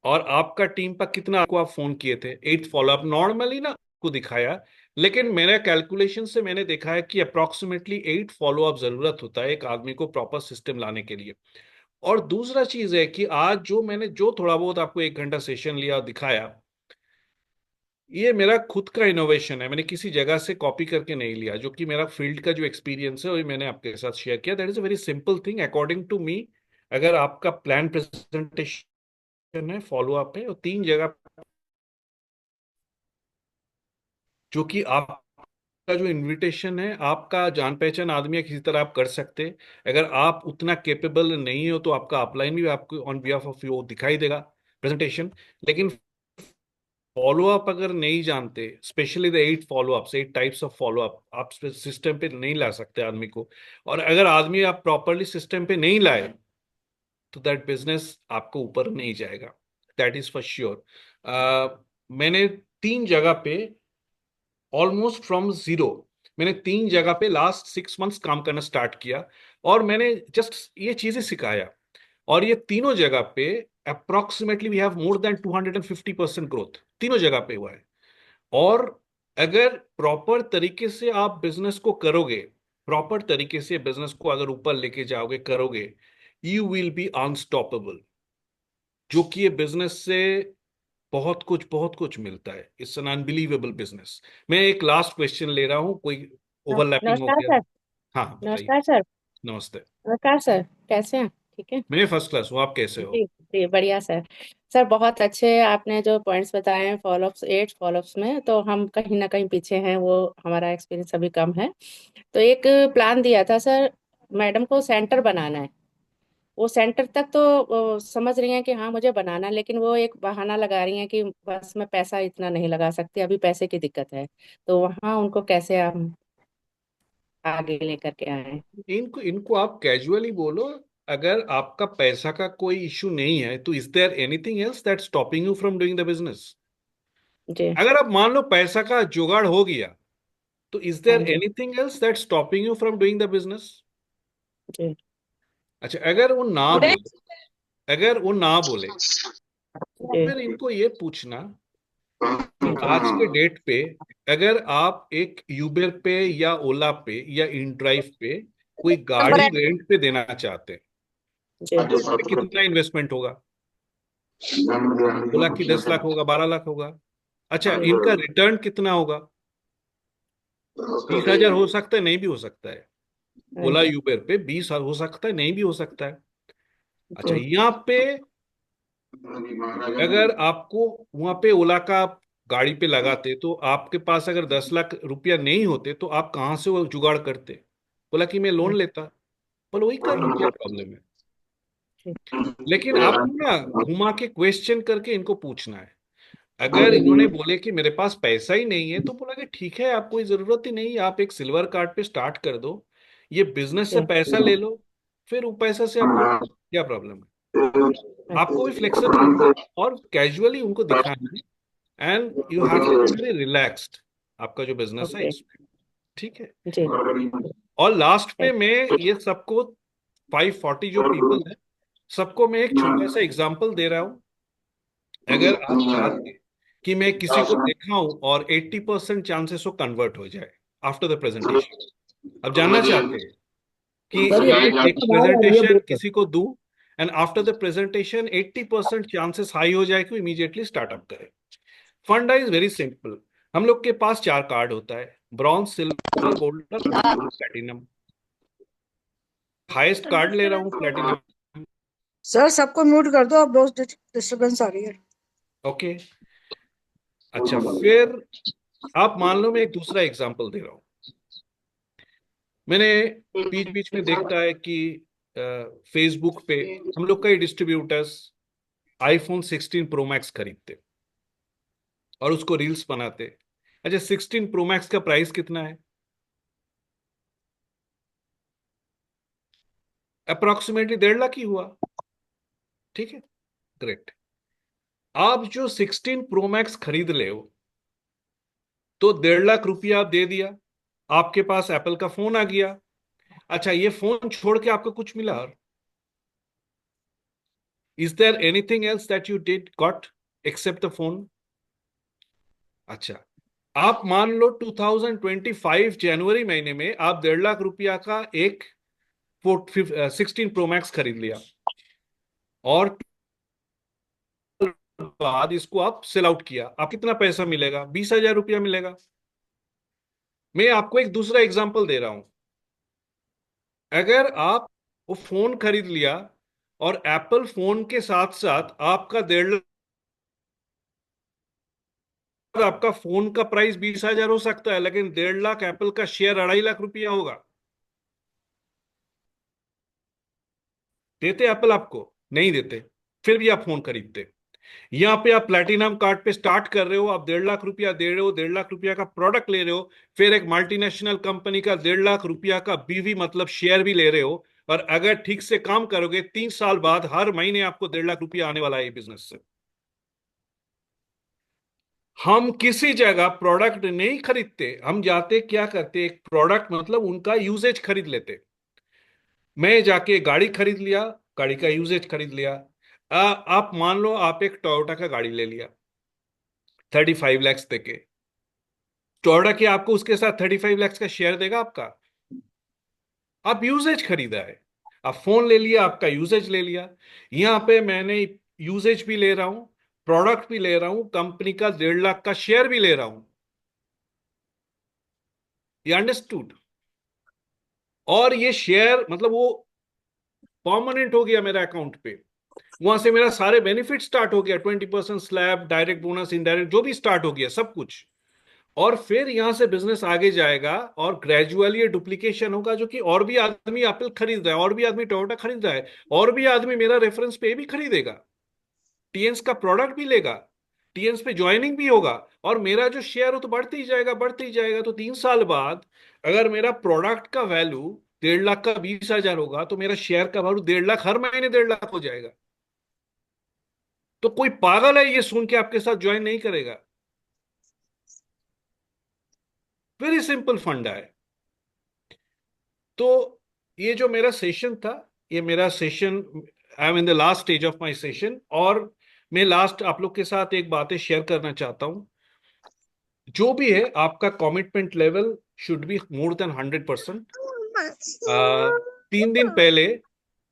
और आपका टीम पर कितना आपको आप फोन किए थे, एट्थ फॉलो अप। नॉर्मली ना आपको दिखाया, लेकिन मेरे कैलकुलेशन से मैंने देखा है कि अप्रोक्सीमेटली 8 फॉलो अप जरूरत होता है एक आदमी को प्रॉपर सिस्टम लाने के लिए। और दूसरा चीज है कि आज जो मैंने जो थोड़ा बहुत आपको 1 घंटा सेशन लिया और दिखाया, ये मेरा खुद का इनोवेशन है, मैंने किसी जगह से कॉपी करके नहीं लिया, जो कि मेरा फील्ड का जो एक्सपीरियंस है वही मैंने आपके साथ शेयर किया। That is a very simple thing according to me. अगर आपका प्लान प्रेजेंटेशन है, फॉलो अप है, और 3 जगह जो कि आपका जो इनविटेशन है, आपका जान पहचान आदमी है, किसी तरह आप कर सकते हैं। अगर आप उतना केपेबल नहीं हो तो आपका अपलाइन भी आपको ऑन बिहाफ ऑफ यू दिखाई देगा प्रेजेंटेशन। लेकिन फॉलो अप अगर नहीं जानते, specially the 8 follow ups, 8 types of follow up, आप सिस्टम पे नहीं ला सकते आदमी को। और अगर आदमी आप प्रॉपरली सिस्टम पे नहीं लाए, तो दैट बिजनेस आपको ऊपर नहीं जाएगा, दैट इज फॉर श्योर। मैंने 3 जगह पे ऑलमोस्ट फ्रॉम जीरो, मैंने 3 जगह पे लास्ट 6 मंथ्स काम करना स्टार्ट किया, और मैंने जस्ट ये चीजें सिखाया। और ये तीनों जगह पे approximately we have more than 250% growth, तीनों जगह पे हुआ है। और अगर प्रॉपर तरीके से आप बिजनेस को करोगे, प्रॉपर तरीके से बिजनेस को अगर ऊपर लेके जाओगे, करोगे, यू विल बी अनस्टॉपेबल। जो कि ये बिजनेस से बहुत कुछ मिलता है, इट्स एन अनबिलीवेबल बिजनेस। मैं एक लास्ट क्वेश्चन ले रहा हूँ, कोई ओवरलैपिंग हो नमस्कार गया? सर। हाँ, बताइए। नमस्कार सर। नमस्ते। नमस्कार सर, कैसे हैं? ठीक है। मैं फर्स्ट क्लास हूँ, आप कैसे हो? जी जी, बढ़िया सर। सर बहुत अच्छे आपने जो पॉइंट्स बताए हैं फॉलोअप्स, 8 फॉलोअप्स में, तो हम कहीं ना कहीं पीछे हैं, वो हमारा एक्सपीरियंस अभी कम है। तो एक प्लान दिया था सर, मैडम को सेंटर बनाना है। वो सेंटर तक तो समझ रही हैं कि हाँ मुझे बनाना, लेकिन वो एक बहाना लगा रही हैं कि बस मैं पैसा इतना नहीं लगा सकती, अभी पैसे की दिक्कत है। तो वहाँ उनको कैसे हम आगे लेकर के आए? इनको इनको आप कैजुअली बोलो, अगर आपका पैसा का कोई इश्यू नहीं है, तो is there anything else that stopping you from doing the business? जी। अगर आप मान लो पैसा का जुगाड़ हो गया, तो इज हाँ देयर जी। Anything else that stopping you from doing the business? जी। अच्छा, अगर वो ना बोले, अगर वो ना बोले, तो जी। फिर इनको ये पूछना कि जी। आज के डेट पे, अगर आप एक यूबर पे या ओला पे या इन ड्राइव पे कोई गाड़ी रेंट पे देना चाहते हैं, जी। तो उस पे कितना इन्वेस्टमेंट होगा? ओला की 10 लाख होगा, 12 लाख होगा। अच्छा, जी। इनका रिटर्न कितना होगा? 20,000 हो सकता है, नहीं भी हो सकता है। हाँ ओला जी। यूबर पे 20 हो सकता है, नहीं भी हो सकता है। अच्छा, जी। यहाँ पे अगर आपको वहां पे ओला का आप गाड़ी पे लगाते, तो आपके पास अगर 10 लाख रुपया नहीं होते, तो आप कहाँ से वो जुगाड़ करते? बोला कि मैं लोन लेता। बोलो वही कर लो, क्या प्रॉब्लम है? जी। लेकिन आपको ना घुमा के क्वेश्चन करके इनको पूछना है। अगर इन्होंने बोले कि मेरे पास पैसा ही नहीं है, तो बोला कि ठीक है, आप कोई जरूरत ही नहीं, आप एक सिल्वर कार्ड पे स्टार्ट कर दो, ये बिजनेस से जी। पैसा ले लो, फिर वो पैसा से आप ग्रो, क्या प्रॉब्लम है? आपको भी फ्लेक्सिबल होना और कैजुअली उनको दिखाना है, and you have to be very relaxed आपका जो बिजनेस है ओके इसमें, ठीक है। जी और लास्ट पे right. मैं ये सबको 540 जो पीपल है सबको मैं एक छोटा सा एग्जांपल दे रहा हूँ। अगर आप चाहते कि मैं किसी को दिखाऊं और 80% चांसेस वो कन्वर्ट हो जाए आफ्टर द प्रेजेंटेशन, अब जानना चाहते हैं कि सर ये मैं पीछे एक से आवाज आ रही है प्रेजेंटेशन बहुत। किसी को दूं and after the presentation 80% chances high हो जाए कि इमीडिएटली स्टार्टअप करे। फंडा इज वेरी सिंपल। हम लोग के पास 4 कार्ड होता है, ब्रॉन्ज, सिल्वर, गोल्ड और प्लेटिनम। हाईएस्ट कार्ड ले रहा हूँ प्लेटिनम। सर सबको म्यूट कर दो, अब बहुत डिस्टरबेंस आ रही है। ओके, अच्छा, फिर आप मान लो मैं एक दूसरा एग्जांपल दे रहा हूँ। मैंने बीच बीच में देखता है कि फेसबुक पे हम लोग कई डिस्ट्रीब्यूटर्स आईफोन 16 प्रो मैक्स खरीदते और उसको रील्स बनाते। अच्छा, 16 प्रो मैक्स का प्राइस कितना है? अप्रोक्सीमेटली 1.5 लाख ही हुआ, ठीक है, ग्रेट। आप जो 16 प्रो मैक्स खरीद ले हो तो 1.5 लाख रुपया आप दे दिया, आपके पास एप्पल का फोन आ गया। अच्छा, ये फोन छोड़ के आपको कुछ मिला? और is there anything else that you did got except the phone? अच्छा, आप मान लो 2025 जनवरी महीने में आप 1.5 लाख रुपया का एक 16 प्रो मैक्स खरीद लिया और बाद इसको आप सेल आउट किया, आप कितना पैसा मिलेगा? 20,000 रुपया मिलेगा। मैं आपको एक दूसरा एग्जांपल दे रहा हूं। अगर आप वो फोन खरीद लिया और एप्पल फोन के साथ साथ आपका 1.5 लाख, आपका फोन का प्राइस 20,000 हो सकता है लेकिन 1.5 लाख एप्पल का शेयर 2.5 लाख रुपया होगा। देते एप्पल आपको? नहीं देते, फिर भी आप फोन खरीदते। यहाँ पे आप प्लैटिनम कार्ड पे स्टार्ट कर रहे हो, आप 1.5 लाख रुपया दे रहे हो, 1.5 लाख रुपया का प्रोडक्ट ले रहे हो, फिर एक मल्टीनेशनल कंपनी का 1.5 लाख रुपया का बीवी मतलब शेयर भी ले रहे हो, और अगर ठीक से काम करोगे 3 साल बाद हर महीने आपको 1.5 लाख रुपया आने वाला है बिजनेस से। हम किसी जगह प्रोडक्ट नहीं खरीदते, हम जाते क्या करते, एक प्रोडक्ट मतलब उनका यूजेज खरीद लेते। मैं जाके गाड़ी खरीद लिया, गाड़ी का यूजेज खरीद लिया। आप मान लो आप एक टोयोटा का गाड़ी ले लिया 35 लैक्स देके, टोयोटा क्या आपको उसके साथ 35 लैक्स का शेयर देगा आपका? आप यूजेज खरीदा है, आप फोन ले लिया, आपका यूजेज ले लिया। यहां पे मैंने यूजेज भी ले रहा हूं, प्रोडक्ट भी ले रहा हूं, कंपनी का 1.5 लाख का शेयर भी ले रहा हूं। ये अंडरस्टूड? और ये शेयर मतलब वो परमानेंट हो गया मेरे अकाउंट पे, वहां से मेरा सारे बेनिफिट स्टार्ट हो गया, 20% स्लैब, डायरेक्ट बोनस, इनडायरेक्ट जो भी स्टार्ट हो गया सब कुछ। और फिर यहां से बिजनेस आगे जाएगा और ग्रेजुअली ये डुप्लीकेशन होगा, जो कि और भी आदमी एप्पल खरीद रहा है, और भी आदमी टोयोटा खरीद रहा है, और भी आदमी मेरा रेफरेंस पे भी खरीदेगा, टीएंस का प्रोडक्ट भी लेगा, टीएंस पे ज्वाइनिंग भी होगा, और मेरा जो शेयर हो तो बढ़ते ही जाएगा, बढ़ते ही जाएगा। तो 3 साल बाद अगर मेरा प्रोडक्ट का वैल्यू 1.5 लाख का 20,000 होगा तो मेरा शेयर का वैल्यू 1.5 लाख, हर महीने 1.5 लाख हो जाएगा। तो कोई पागल है ये सुन के आपके साथ ज्वाइन नहीं करेगा। वेरी सिंपल फंडा है। तो ये जो मेरा सेशन था, ये मेरा session, I am in the last stage of my session, और मैं लास्ट आप लोग के साथ एक बातें शेयर करना चाहता हूं। जो भी है आपका commitment level should be more than 100%। 3 दिन पहले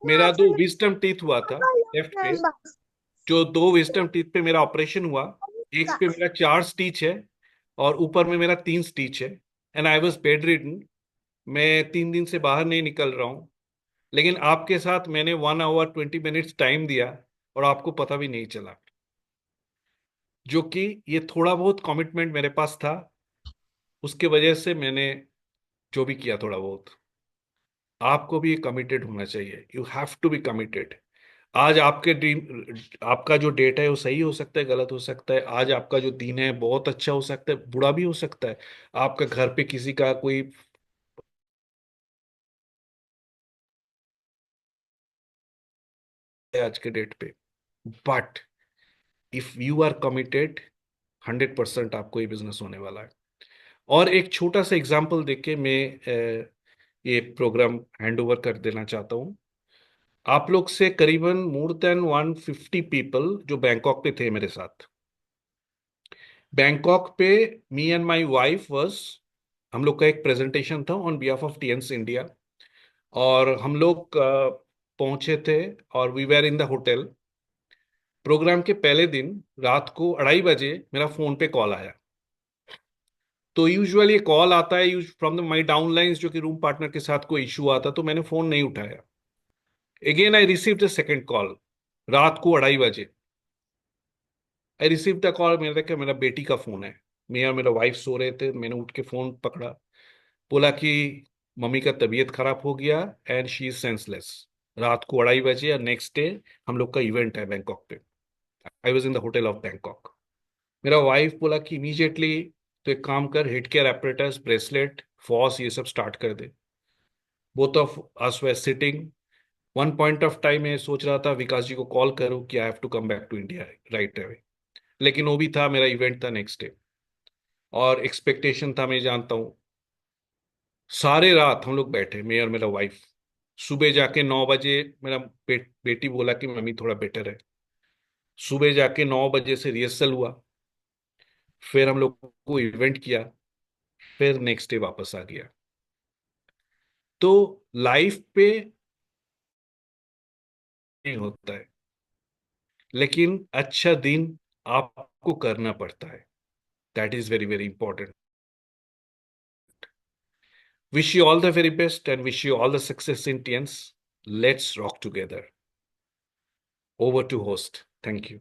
मेरा 2 विजडम टीथ हुआ था लेफ्ट पे, जो 2 विजडम टीथ पे मेरा ऑपरेशन हुआ। एक पे मेरा 4 स्टिच है और ऊपर में मेरा 3 स्टिच है, and I was bed ridden. मैं 3 दिन से बाहर नहीं निकल रहा हूँ, लेकिन आपके साथ मैंने 1 आवर 20 मिनट्स टाइम दिया और आपको पता भी नहीं चला, जो कि ये थोड़ा बहुत कमिटमेंट मेरे पास था, उसके वजह से मैंने जो भी किया थोड़ा बहुत। आपको भी कमिटेड होना चाहिए, you have to be committed. आज आपके ड्रीम, आपका जो डेट है वो सही हो सकता है, गलत हो सकता है। आज आपका जो दिन है बहुत अच्छा हो सकता है, बुरा भी हो सकता है। आपका घर पे किसी का कोई आज के डेट पे, but if you are committed 100% आपको ये बिजनेस होने वाला है। और एक छोटा सा एग्जांपल देके मैं ये प्रोग्राम हैंड ओवर कर देना चाहता हूँ। आप लोग से करीबन मोर देन 150 पीपल जो बैंकॉक पे थे मेरे साथ, बैंकॉक पे me and my wife was, हम लोग का एक प्रेजेंटेशन था on behalf of TNS India, और हम लोग पहुंचे थे और we were in the hotel. Programme के पहले दिन रात को 2:30 बजे मेरा फोन पे कॉल आया। तो यूजुअली ये कॉल आता है फ्रॉम द माई डाउनलाइंस, जो कि रूम पार्टनर के साथ कोई इशू आता, तो मैंने फोन नहीं उठाया। Again I received the second call रात को 2:30 बजे। आई रिसीव द कॉल, मैंने देखा मेरा बेटी का फोन है। मैं और मेरा वाइफ सो रहे थे, मैंने उठ के फोन पकड़ा, बोला कि मम्मी का तबीयत खराब हो गया एंड शी इज सेंसलेस। रात को 2:30 बजे, और नेक्स्ट डे हम लोग का इवेंट है बैंकॉक पे। I was in the hotel of Bangkok. मेरा वाइफ बोला कि इमीजिएटली तो एक काम कर, हेड केयर एपरेटस, ब्रेसलेट, फॉस, ये सब स्टार्ट कर दे। Both of us were sitting. One point of time में सोच रहा था विकास जी को कॉल करूं कि I have to come back to India right away, लेकिन वो भी था, मेरा इवेंट था नेक्स्ट डे और एक्सपेक्टेशन था, मैं जानता हूँ। सारे रात हम लोग बैठे, मैं और मेरा वाइफ। सुबह जाके 9 बजे मेरा बेटी बोला कि मम्मी थोड़ा बेटर है। सुबह जाके 9 बजे से रिहर्सल हुआ, फिर हम लोग को इवेंट किया, फिर नेक्स्ट डे वापस आ गया। तो लाइफ पे नहीं होता है, लेकिन अच्छा दिन आपको करना पड़ता है। That is very very important. Wish you all the very best and wish you all the success in TNS. Let's rock together. Over to host. Thank you.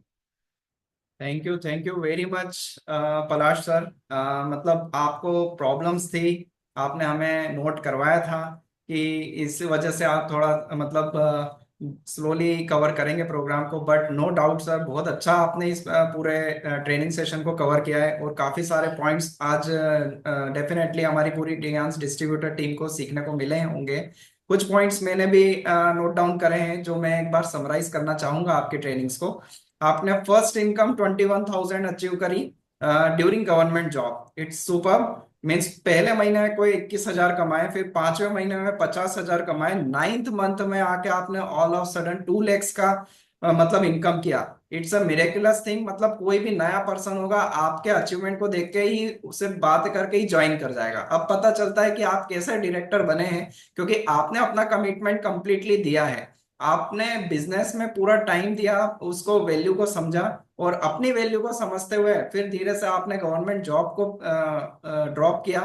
Thank you very much Palash sir. मतलब आपको प्रॉब्लम्स थी, आपने हमें नोट करवाया था कि इस वजह से आप थोड़ा मतलब स्लोली कवर करेंगे प्रोग्राम को, बट नो डाउट सर बहुत अच्छा आपने इस पूरे ट्रेनिंग सेशन को कवर किया है और काफ़ी सारे पॉइंट्स आज डेफिनेटली हमारी पूरी टीएंस डिस्ट्रीब्यूटर टीम को सीखने को मिले होंगे। कुछ पॉइंट्स मैंने भी नोट डाउन करे हैं जो मैं एक बार समराइज करना चाहूंगा आपकी ट्रेनिंग्स को। आपने फर्स्ट इनकम 21,000 अचीव करी during government job, it's super. Means पहले महीने में कोई 21,000 कमाए, फिर 5वें महीने में 50,000 कमाए, 9th मंथ में आके आपने ऑल ऑफ सडन 2 lakhs का मतलब इनकम किया। It's a miraculous thing. मतलब कोई भी नया पर्सन होगा आपके अचीवमेंट को देख के ही, उससे बात करके ही ज्वाइन कर जाएगा। अब पता चलता है कि आप कैसे डायरेक्टर बने हैं, क्योंकि आपने अपना कमिटमेंट कंप्लीटली दिया है। आपने बिजनेस में पूरा टाइम दिया, उसको वैल्यू को समझा, और अपनी वैल्यू को समझते हुए फिर धीरे से आपने गवर्नमेंट जॉब को ड्रॉप किया।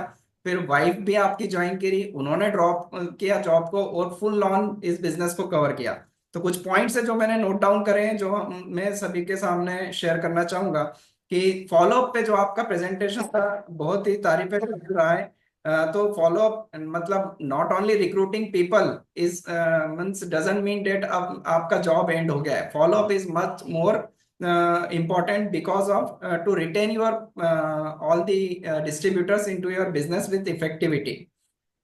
फिर वाइफ भी आपकी ज्वाइन करी, उन्होंने ड्रॉप किया जॉब को और फुल ऑन इस बिजनेस को कवर किया। तो कुछ पॉइंट्स है जो मैंने नोट डाउन करे हैं, जो मैं सभी के सामने शेयर करना चाहूंगा। कि फॉलोअप पे जो आपका प्रेजेंटेशन था बहुत ही तारीफे रहा है। तो फॉलो अप मतलब not only recruiting people is means doesn't mean that अब आपका जॉब एंड हो गया है। Follow up is much more important because of to retain your all the distributors into your business with effectivity.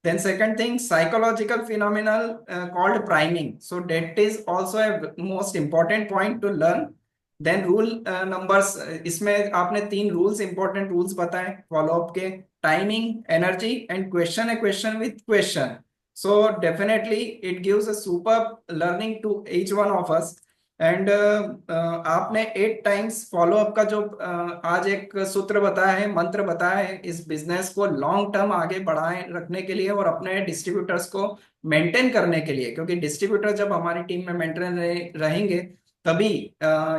Then second thing, psychological phenomenon called priming, so that is also a most important point to learn. Then rule numbers, इसमें आपने 3 रूल्स इंपॉर्टेंट रूल्स बताए फॉलोअप के, timing, energy and question a question with question. So definitely it gives a super learning to each one of us. And आपने 8 टाइम्स फॉलोअप का जो आज एक सूत्र बताया है, मंत्र बताया है इस बिजनेस को लॉन्ग टर्म आगे बढ़ाए रखने के लिए और अपने डिस्ट्रीब्यूटर्स को मेंटेन करने के लिए, क्योंकि डिस्ट्रीब्यूटर जब हमारी टीम में मेंटेन रहेंगे तभी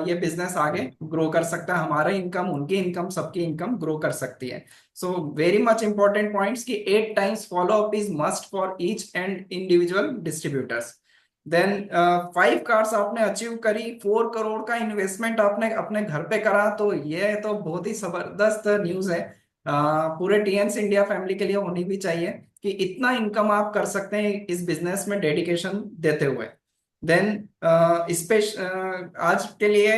ये बिजनेस आगे ग्रो कर सकता है। हमारा इनकम, उनकी इनकम, सबकी इनकम ग्रो कर सकती है। So very much important points कि 8 times follow up is must for each and individual distributors. Then 5 cars आपने अचीव करी, 4 करोड़ का इन्वेस्टमेंट आपने अपने घर पे करा, तो ये तो बहुत ही जबरदस्त न्यूज है। पूरे टीएंस इंडिया फैमिली के लिए होनी भी चाहिए कि इतना इनकम आप कर सकते हैं इस बिजनेस में डेडिकेशन देते हुए। देन आज के लिए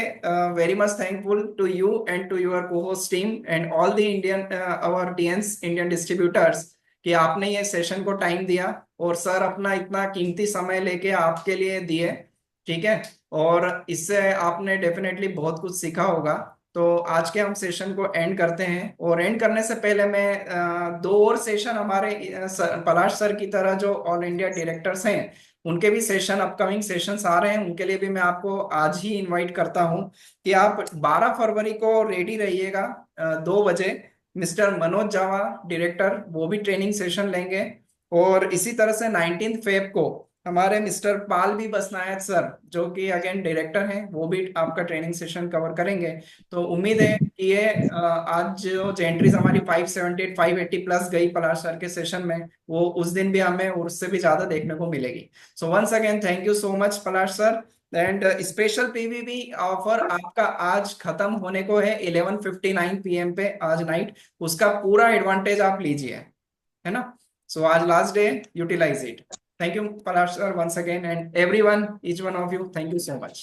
very much thankful to you and to your co-host team and all the Indian our Tiens Indian distributors कि आपने ये सेशन को टाइम दिया और सर अपना इतना कीमती समय लेके आपके लिए दिए ठीक है। और इससे आपने डेफिनेटली बहुत कुछ सीखा होगा। तो आज के हम सेशन को एंड करते हैं, और एंड करने से पहले मैं दो और सेशन हमारे पलाश सर की तरह जो ऑल इंडिया डायरेक्टर्स हैं उनके भी सेशन, अपकमिंग सेशंस आ रहे हैं, उनके लिए भी मैं आपको आज ही इनवाइट करता हूं कि आप 12 फरवरी को रेडी रहिएगा 2 बजे। मिस्टर मनोज जावा डायरेक्टर वो भी ट्रेनिंग सेशन लेंगे। और इसी तरह से 19 फेब को हमारे मिस्टर पाल भी बसनायत सर जो कि अगेन डायरेक्टर हैं वो भी आपका ट्रेनिंग सेशन कवर करेंगे। तो उम्मीद है कि ये आज जो एंट्रीज हमारी 578 580 प्लस गई पलाश सर के सेशन में, वो उस दिन भी हमें और उससे भी ज्यादा देखने को मिलेगी। So once again thank you so much Palash sir. And special PVB offer आपका आज खत्म होने को है 11:59 PM पे आज नाइट, उसका पूरा एडवांटेज आप लीजिए, है ना। सो आज last day, utilise it. Thank you, Palash sir, once again, and everyone, each one of you, thank you so much.